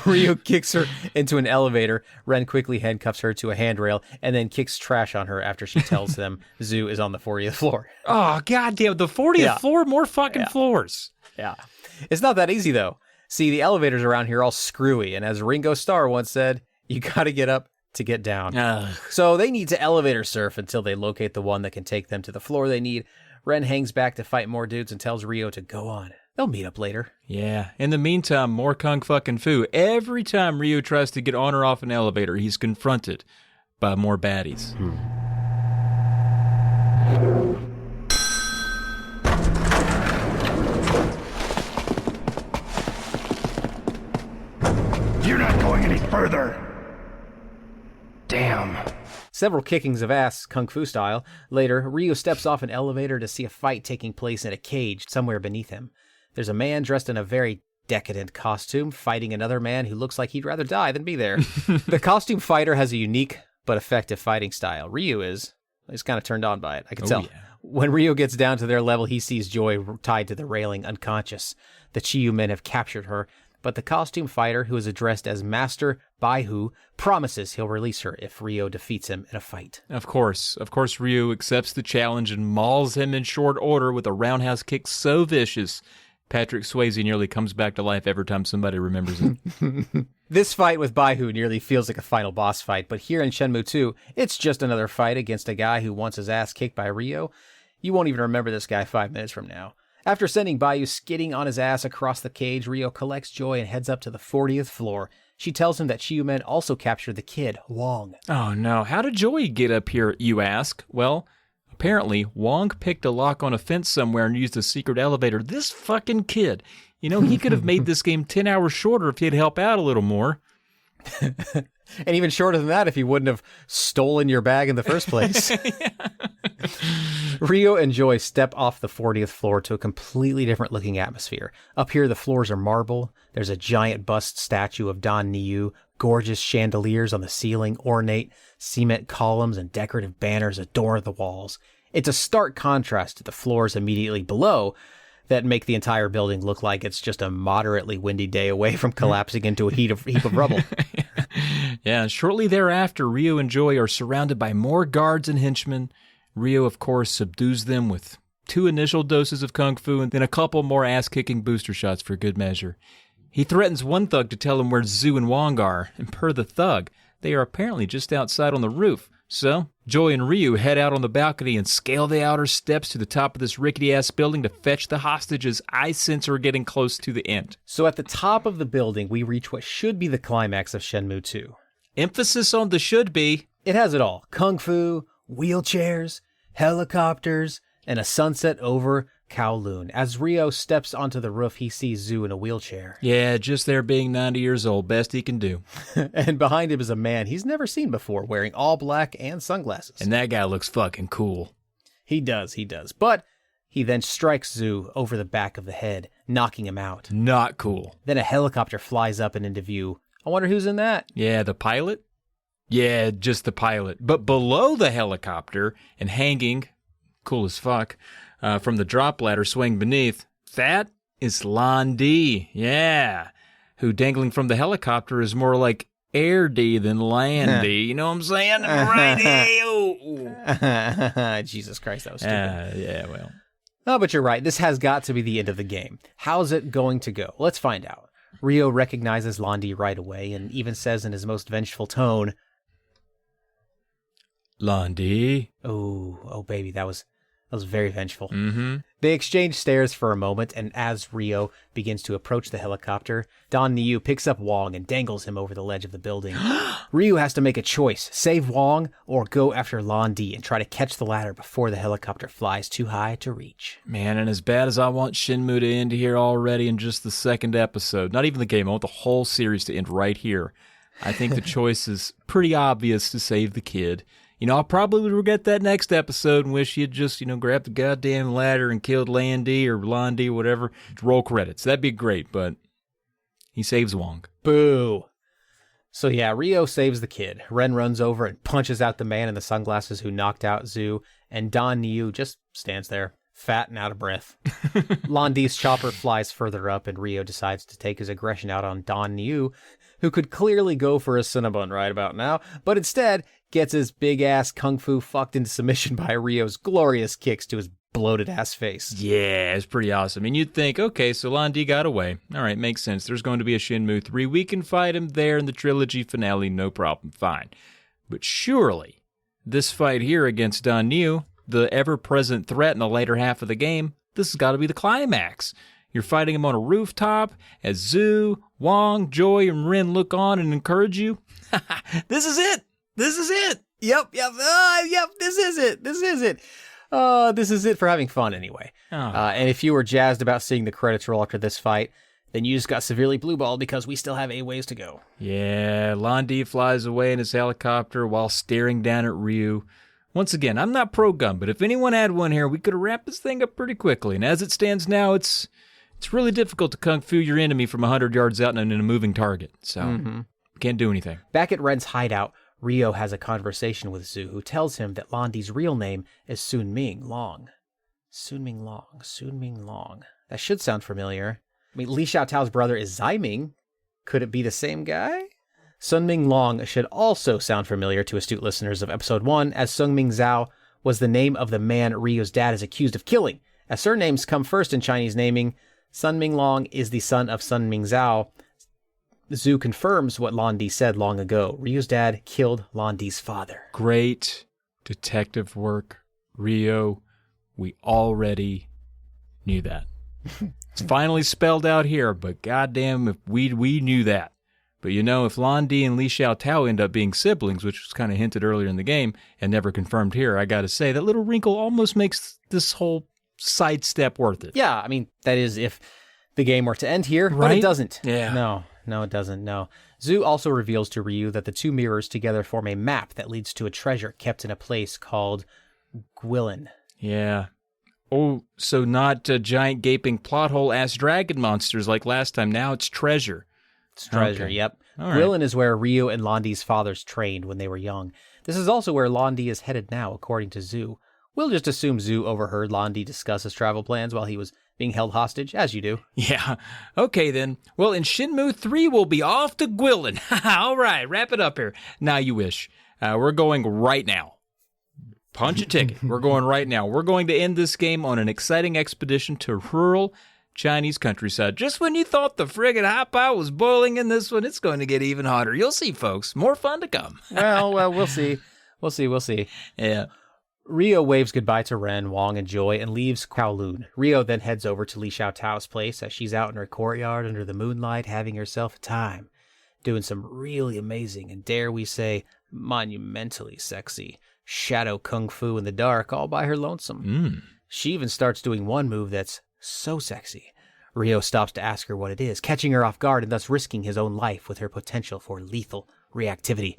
Ryo kicks her into an elevator. Ren quickly handcuffs her to a handrail and then kicks trash on her after she tells them Zhu is on the 40th floor. Oh, goddamn, the 40th floor? More fucking floors. Yeah. It's not that easy, though. See, the elevators around here are all screwy, and as Ringo Starr once said, you gotta get up to get down. So they need to elevator surf until they locate the one that can take them to the floor they need. Ren hangs back to fight more dudes and tells Ryo to go on. They'll meet up later. Yeah. In the meantime, more kung fucking fu. Every time Ryo tries to get on or off an elevator, he's confronted by more baddies. You're not going any further. Damn. Several kickings of ass, kung fu style. Later, Ryo steps off an elevator to see a fight taking place in a cage somewhere beneath him. There's a man dressed in a very decadent costume fighting another man who looks like he'd rather die than be there. The costume fighter has a unique but effective fighting style. Ryo is. He's kind of turned on by it, I can tell. Yeah. When Ryo gets down to their level, he sees Joy tied to the railing, unconscious. The Chi-Yu men have captured her. but the costume fighter, who is addressed as Master Baihu, promises he'll release her if Ryo defeats him in a fight. Of course, Ryu accepts the challenge and mauls him in short order with a roundhouse kick so vicious, Patrick Swayze nearly comes back to life every time somebody remembers it. This fight with Baihu nearly feels like a final boss fight, but here in Shenmue 2, it's just another fight against a guy who wants his ass kicked by Ryo. You won't even remember this guy 5 minutes from now. After sending Baihu skidding on his ass across the cage, Ryo collects Joy and heads up to the 40th floor. She tells him that Chiyumen also captured the kid, Wong. Oh no, how did Joy get up here, you ask? Well, apparently, Wong picked a lock on a fence somewhere and used a secret elevator. This fucking kid. You know, he could have made this game 10 hours shorter if he'd help out a little more. And even shorter than that if he wouldn't have stolen your bag in the first place. Ryo and Joy step off the 40th floor to a completely different looking atmosphere. Up here, the floors are marble. There's a giant bust statue of Don Niu, gorgeous chandeliers on the ceiling, ornate cement columns and decorative banners adorn the walls. It's a stark contrast to the floors immediately below that make the entire building look like it's just a moderately windy day away from collapsing into a heap of rubble. Yeah, shortly thereafter, Ryo and Joy are surrounded by more guards and henchmen. Ryo, of course, subdues them with 2 initial doses of kung fu and then a couple more ass-kicking booster shots for good measure. He threatens one thug to tell him where Zhu and Wong are, and per the thug, they are apparently just outside on the roof. So, Joy and Ryu head out on the balcony and scale the outer steps to the top of this rickety-ass building to fetch the hostages I sense are getting close to the end. So at the top of the building, we reach what should be the climax of Shenmue 2. Emphasis on the should be. It has it all. Kung fu, wheelchairs, helicopters, and a sunset over Kowloon. As Ryo steps onto the roof, he sees Zhu in a wheelchair. Yeah, just there being 90 years old, best he can do. And behind him is a man he's never seen before, wearing all black and sunglasses. And that guy looks fucking cool. He does. But he then strikes Zhu over the back of the head, knocking him out. Not cool. Then a helicopter flies up and into view. I wonder who's in that. Yeah, the pilot? Yeah, just the pilot. But below the helicopter and hanging, cool as fuck, from the drop ladder swaying beneath, that is Lan Di. Yeah. Who dangling from the helicopter is more like Air D than Land D. You know what I'm saying? Right. Jesus Christ, that was stupid. Yeah, well. Oh, but you're right. This has got to be the end of the game. How's it going to go? Let's find out. Ryo recognizes Landi right away and even says in his most vengeful tone, Landi. Oh, baby, that was very vengeful. Mm-hmm. They exchange stares for a moment, and as Ryo begins to approach the helicopter, Don Niu picks up Wong and dangles him over the ledge of the building. Ryu has to make a choice, save Wong or go after Lan Di and try to catch the ladder before the helicopter flies too high to reach. Man, and as bad as I want Shenmue to end here already in just the second episode, not even the game, I want the whole series to end right here. I think the choice is pretty obvious to save the kid. You know, I'll probably regret that next episode and wish he'd just, grabbed the goddamn ladder and killed Landy or Londi or whatever. Roll credits. That'd be great, but he saves Wong. Boo. So yeah, Ryo saves the kid. Ren runs over and punches out the man in the sunglasses who knocked out Zhu, and Don Niu just stands there, fat and out of breath. Landi's chopper flies further up, and Ryo decides to take his aggression out on Don Niu, who could clearly go for a Cinnabon right about now, but instead gets his big-ass kung fu fucked into submission by Ryo's glorious kicks to his bloated-ass face. Yeah, it's pretty awesome. And you'd think, okay, so Landi got away. All right, makes sense. There's going to be a Shenmue 3. We can fight him there in the trilogy finale, no problem, fine. But surely, this fight here against Don Niu, the ever-present threat in the later half of the game, this has got to be the climax. You're fighting him on a rooftop as Zhu, Wong, Joy, and Rin look on and encourage you. This is it. This is it. Yep, this is it. This is it for having fun anyway. Oh. And if you were jazzed about seeing the credits roll after this fight, then you just got severely blueballed because we still have a ways to go. Yeah, Landi flies away in his helicopter while staring down at Ryu. Once again, I'm not pro-gun, but if anyone had one here, we could have wrapped this thing up pretty quickly. And as it stands now, it's really difficult to kung fu your enemy from 100 yards out and in a moving target. So, can't do anything. Back at Ren's hideout, Ryo has a conversation with Zhu, who tells him that Landi's real name is Sun Ming Long. Sun Ming Long. That should sound familiar. I mean, Li Xiaotao's brother is Zaiming. Could it be the same guy? Sunming Long should also sound familiar to astute listeners of Episode 1, as Sunming Zhao was the name of the man Rio's dad is accused of killing. As surnames come first in Chinese naming, Sunming Long is the son of Sunming Zhao. Zhu confirms what Lan Di said long ago. Rio's dad killed Lan Di's father. Great detective work, Rio. We already knew that. It's finally spelled out here, but goddamn if we knew that. But if Lan Di and Li Xiaotao end up being siblings, which was kind of hinted earlier in the game and never confirmed here, I gotta say, that little wrinkle almost makes this whole sidestep worth it. Yeah, I mean, that is if the game were to end here, right? But it doesn't. Yeah. No, it doesn't, no. Zhu also reveals to Ryu that the two mirrors together form a map that leads to a treasure kept in a place called Gwilin. Yeah. Oh, so not giant gaping plot hole ass dragon monsters like last time. Now it's treasure. It's treasure, Okay. Yep. All right. Gwilin is where Ryu and Landi's fathers trained when they were young. This is also where Landi is headed now, according to Zhu. We'll just assume Zhu overheard Landi discuss his travel plans while he was being held hostage, as you do. Yeah. Okay, then. Well, in Shenmue 3, we'll be off to Gwilin. All right, wrap it up here. Now you wish. We're going right now. Punch a ticket. We're going right now. We're going to end this game on an exciting expedition to rural Chinese countryside. Just when you thought the friggin' hot pot was boiling in this one, it's going to get even hotter. You'll see, folks. More fun to come. well, we'll see. We'll see. Yeah. Rio waves goodbye to Ren, Wong, and Joy and leaves Kowloon. Rio then heads over to Li Xiaotao's place as she's out in her courtyard under the moonlight having herself a time, doing some really amazing and, dare we say, monumentally sexy shadow kung fu in the dark all by her lonesome. She even starts doing one move that's so sexy. Rio stops to ask her what it is, catching her off guard and thus risking his own life with her potential for lethal reactivity.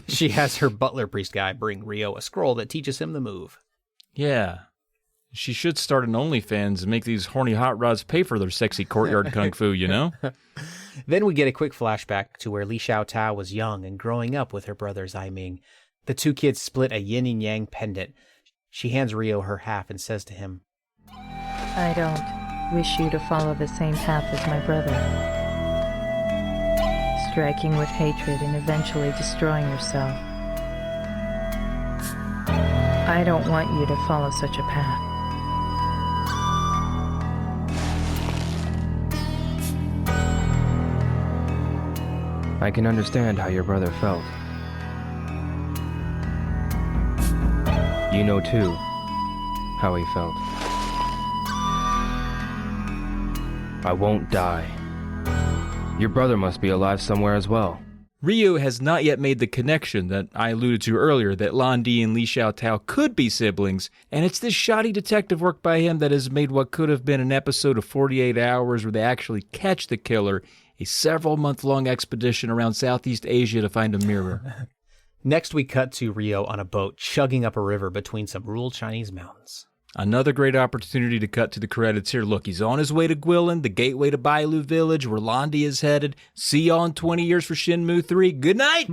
She has her butler priest guy bring Rio a scroll that teaches him the move. Yeah. She should start an OnlyFans and make these horny hot rods pay for their sexy courtyard kung fu, Then we get a quick flashback to where Li Xiaotao was young and growing up with her brother Zaiming. The two kids split a yin and yang pendant. She hands Rio her half and says to him, I don't wish you to follow the same path as my brother. Striking with hatred and eventually destroying yourself. I don't want you to follow such a path. I can understand how your brother felt. You know, too, how he felt. I won't die. Your brother must be alive somewhere as well. Ryu has not yet made the connection that I alluded to earlier, that Lan Di and Li Xiaotao could be siblings, and it's this shoddy detective work by him that has made what could have been an episode of 48 Hours where they actually catch the killer a several-month-long expedition around Southeast Asia to find a mirror. Next, we cut to Rio on a boat chugging up a river between some rural Chinese mountains. Another great opportunity to cut to the credits here. Look, he's on his way to Gwilin, the gateway to Bailu Village, where Landi is headed. See y'all in 20 years for Shenmue 3. Good night!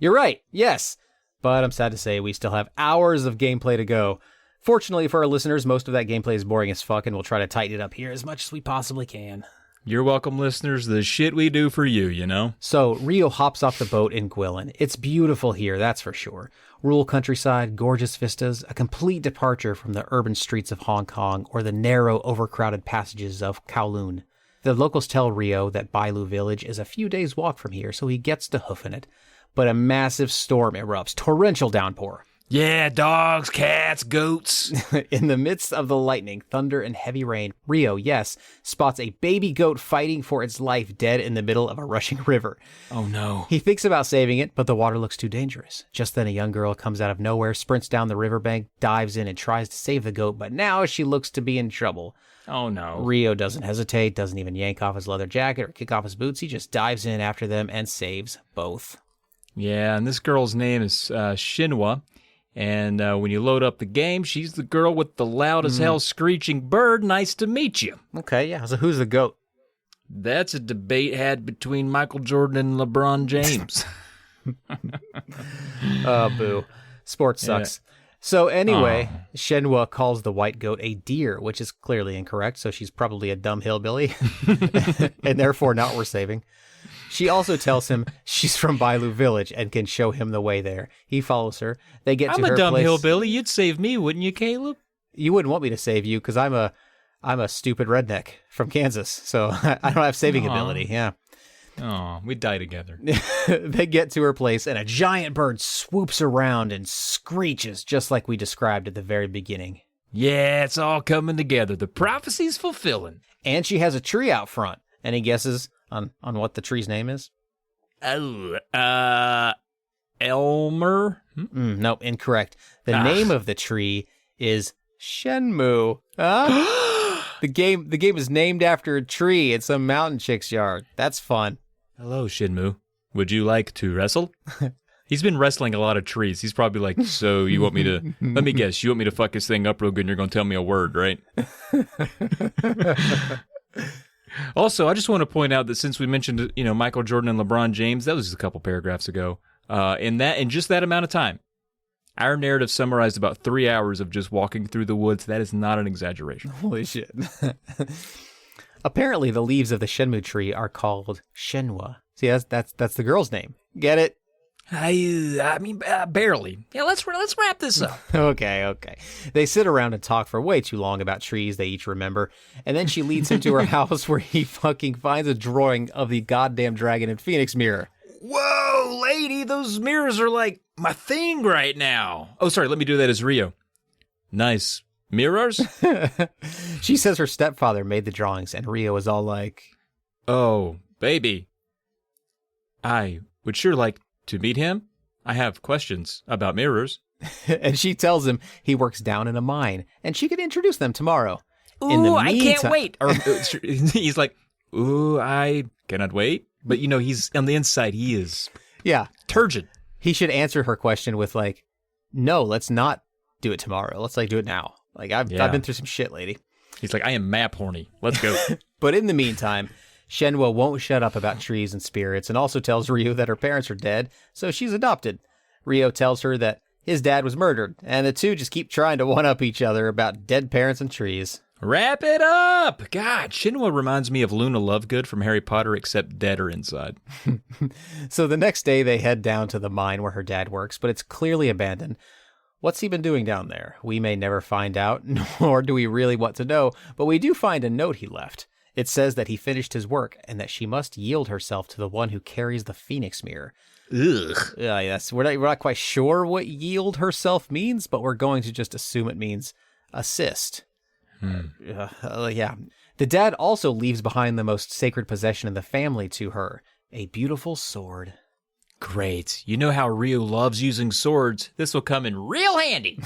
You're right, yes. But I'm sad to say we still have hours of gameplay to go. Fortunately for our listeners, most of that gameplay is boring as fuck, and we'll try to tighten it up here as much as we possibly can. You're welcome, listeners. The shit we do for you, So, Rio hops off the boat in Gwilin. It's beautiful here, that's for sure. Rural countryside, gorgeous vistas, a complete departure from the urban streets of Hong Kong or the narrow, overcrowded passages of Kowloon. The locals tell Rio that Bailu Village is a few days' walk from here, so he gets to hoofing it. But a massive storm erupts, torrential downpour. Yeah, dogs, cats, goats. In the midst of the lightning, thunder, and heavy rain, Rio, yes, spots a baby goat fighting for its life dead in the middle of a rushing river. Oh no. He thinks about saving it, but the water looks too dangerous. Just then a young girl comes out of nowhere, sprints down the riverbank, dives in, and tries to save the goat, but now she looks to be in trouble. Oh no. Rio doesn't hesitate, doesn't even yank off his leather jacket or kick off his boots. He just dives in after them and saves both. Yeah, and this girl's name is Shenmue. And when you load up the game, she's the girl with the loud as hell screeching bird. Nice to meet you. Okay, yeah. So who's the goat? That's a debate had between Michael Jordan and LeBron James. Oh, boo. Sports sucks. So anyway, Shenmue calls the white goat a deer, which is clearly incorrect, so she's probably a dumb hillbilly, and therefore not worth saving. She also tells him she's from Bailu Village and can show him the way there. He follows her. They get to her place. I'm a dumb hillbilly. You'd save me, wouldn't you, Caleb? You wouldn't want me to save you because I'm a stupid redneck from Kansas, so I don't have saving ability. Yeah. Oh, we die together. They get to her place, and a giant bird swoops around and screeches just like we described at the very beginning. Yeah, it's all coming together. The prophecy's fulfilling. And she has a tree out front. Any guesses on what the tree's name is? Elmer? Nope, incorrect. The name of the tree is Shenmue. Huh? The game is named after a tree in some mountain chick's yard. That's fun. Hello, Shenmue. Would you like to wrestle? He's been wrestling a lot of trees. He's probably like, so you want me to, let me guess, you want me to fuck this thing up real good and you're going to tell me a word, right? Also, I just want to point out that since we mentioned, Michael Jordan and LeBron James, that was just a couple paragraphs ago, in just that amount of time, our narrative summarized about 3 hours of just walking through the woods. That is not an exaggeration. Holy shit. Apparently, the leaves of the Shenmue tree are called Shenhua. See, that's the girl's name. Get it? I mean, barely. Yeah, let's wrap this up. Okay. They sit around and talk for way too long about trees they each remember, and then she leads him to her house where he fucking finds a drawing of the goddamn dragon and phoenix mirror. Whoa, lady, those mirrors are like my thing right now. Oh, sorry, let me do that as Rio. Nice. Mirrors? She says her stepfather made the drawings, and Rio is all like, oh, baby. I would sure like to meet him. I have questions about mirrors. And she tells him he works down in a mine, and she can introduce them tomorrow. Ooh, I can't wait. Or, he's like, ooh, I cannot wait. But, he's on the inside, he is turgid. He should answer her question with like, no, let's not do it tomorrow. Let's do it now. I've been through some shit, lady. He's like, I am map horny. Let's go. But in the meantime, Shenhua won't shut up about trees and spirits and also tells Ryo that her parents are dead, so she's adopted. Ryo tells her that his dad was murdered, and the two just keep trying to one-up each other about dead parents and trees. Wrap it up! God, Shenhua reminds me of Luna Lovegood from Harry Potter, except deader inside. So the next day, they head down to the mine where her dad works, but it's clearly abandoned. What's he been doing down there? We may never find out, nor do we really want to know, but we do find a note he left. It says that he finished his work and that she must yield herself to the one who carries the Phoenix Mirror. Ugh. Yes, we're not quite sure what yield herself means, but we're going to just assume it means assist. Yeah. The dad also leaves behind the most sacred possession in the family to her, a beautiful sword. Great. You know how Ryo loves using swords. This will come in real handy.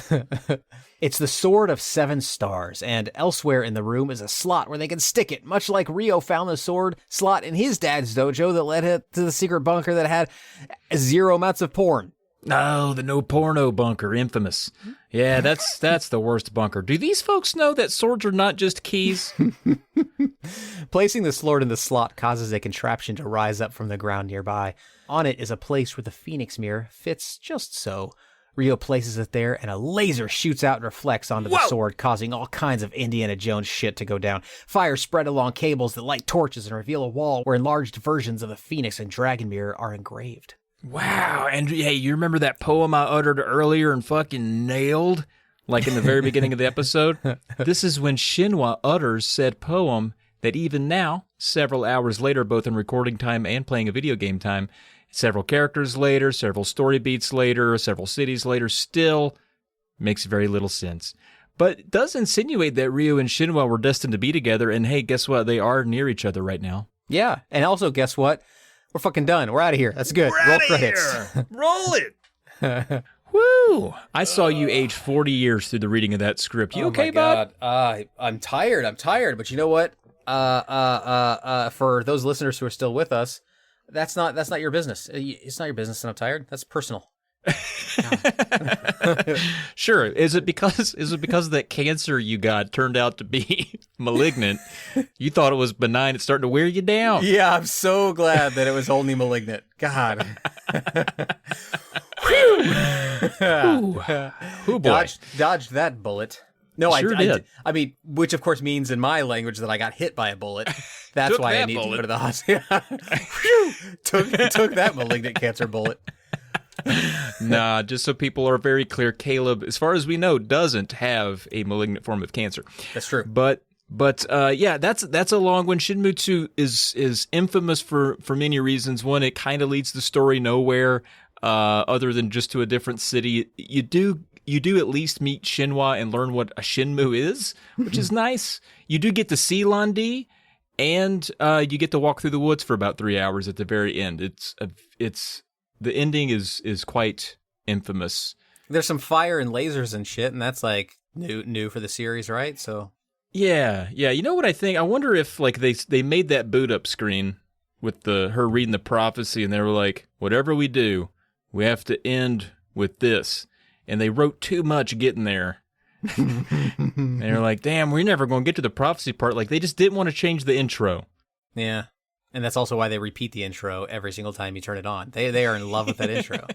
It's the Sword of 7 Stars, and elsewhere in the room is a slot where they can stick it, much like Ryo found the sword slot in his dad's dojo that led him to the secret bunker that had 0 amounts of porn. Oh, the no porno bunker, infamous. Yeah, that's the worst bunker. Do these folks know that swords are not just keys? Placing the sword in the slot causes a contraption to rise up from the ground nearby. On it is a place where the Phoenix Mirror fits just so. Ryo places it there, and a laser shoots out and reflects onto the sword, causing all kinds of Indiana Jones shit to go down. Fire spread along cables that light torches and reveal a wall where enlarged versions of the Phoenix and Dragon Mirror are engraved. Wow, and hey, you remember that poem I uttered earlier and fucking nailed? Like in the very beginning of the episode? This is when Shenhua utters said poem that even now, several hours later, both in recording time and playing a video game time, several characters later, several story beats later, several cities later, still makes very little sense. But it does insinuate that Ryo and Shenhua were destined to be together, and hey, guess what? They are near each other right now. Yeah, and also, guess what? We're fucking done. We're out of here. That's good. Roll credits. Roll it. Woo! I saw you age 40 years through the reading of that script. You okay, bud? I'm tired. But you know what? For those listeners who are still with us, that's not your business. It's not your business that I'm tired. That's personal. Sure. Is it because that cancer you got turned out to be malignant? You thought it was benign. It's starting to wear you down. Yeah, I'm so glad that it was only malignant. God. Whew. Ooh, boy. Dodged that bullet. No, Sure did. I mean, which of course means in my language that I got hit by a bullet. That's Took why I that need bullet. to go to the hospital. took that malignant cancer bullet. Nah, just so people are very clear, Caleb, as far as we know, doesn't have a malignant form of cancer. That's true. But yeah, that's a long one. Shenmue 2 is infamous for many reasons. One, it kind of leads the story nowhere other than just to a different city. You do at least meet Shenhua and learn what a Shenmue is, which is nice. You do get to see Landi, and you get to walk through the woods for about 3 hours at the very end. It's the ending is quite infamous. There's some fire and lasers and shit, and that's like new for the series, right? So Yeah. You know what I think? I wonder if like they made that boot up screen with her reading the prophecy, and they were like, whatever we do, we have to end with this. And they wrote too much getting there. And they're like, damn, we're never going to get to the prophecy part. Like, they just didn't want to change the intro. yeah, and that's also why they repeat the intro every single time you turn it on. They are in love with that intro.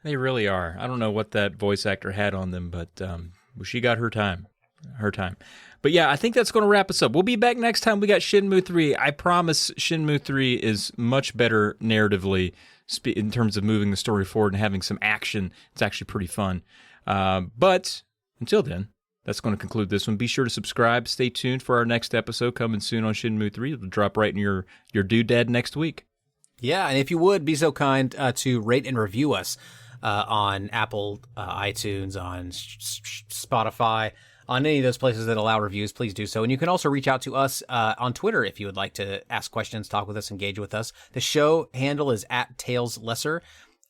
They really are. I don't know what that voice actor had on them, but she got her time. But yeah, I think that's going to wrap us up. We'll be back next time. We got Shenmue 3. I promise Shenmue 3 is much better narratively in terms of moving the story forward and having some action. It's actually pretty fun. But until then, that's going to conclude this one. Be sure to subscribe. Stay tuned for our next episode coming soon on Shenmue 3. It'll drop right in your doodad next week. Yeah, and if you would be so kind to rate and review us on Apple, iTunes, on Spotify, on any of those places that allow reviews, please do so. And you can also reach out to us on Twitter if you would like to ask questions, talk with us, engage with us. The show handle is @TalesLesser.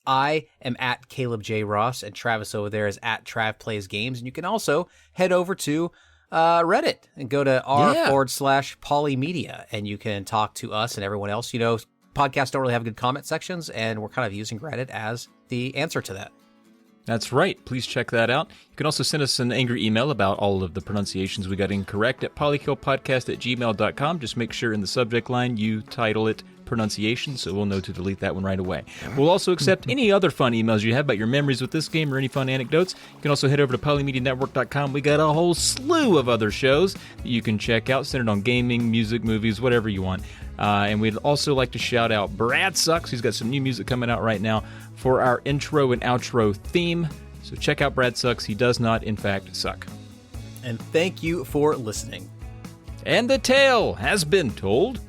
I am @Caleb J. Ross, and Travis over there is @TravPlaysGames. And you can also head over to Reddit and go to r/Polymedia, and you can talk to us and everyone else. You know, podcasts don't really have good comment sections, and we're kind of using Reddit as the answer to that. That's right. Please check that out. You can also send us an angry email about all of the pronunciations we got incorrect at polykillpodcast@gmail.com. Just make sure in the subject line you title it pronunciation, so we'll know to delete that one right away. We'll also accept any other fun emails you have about your memories with this game or any fun anecdotes. You can also head over to polymedianetwork.com. We got a whole slew of other shows that you can check out, centered on gaming, music, movies, whatever you want. And we'd also like to shout out Brad Sucks. He's got some new music coming out right now for our intro and outro theme. So check out Brad Sucks. He does not, in fact, suck. And thank you for listening. And the tale has been told.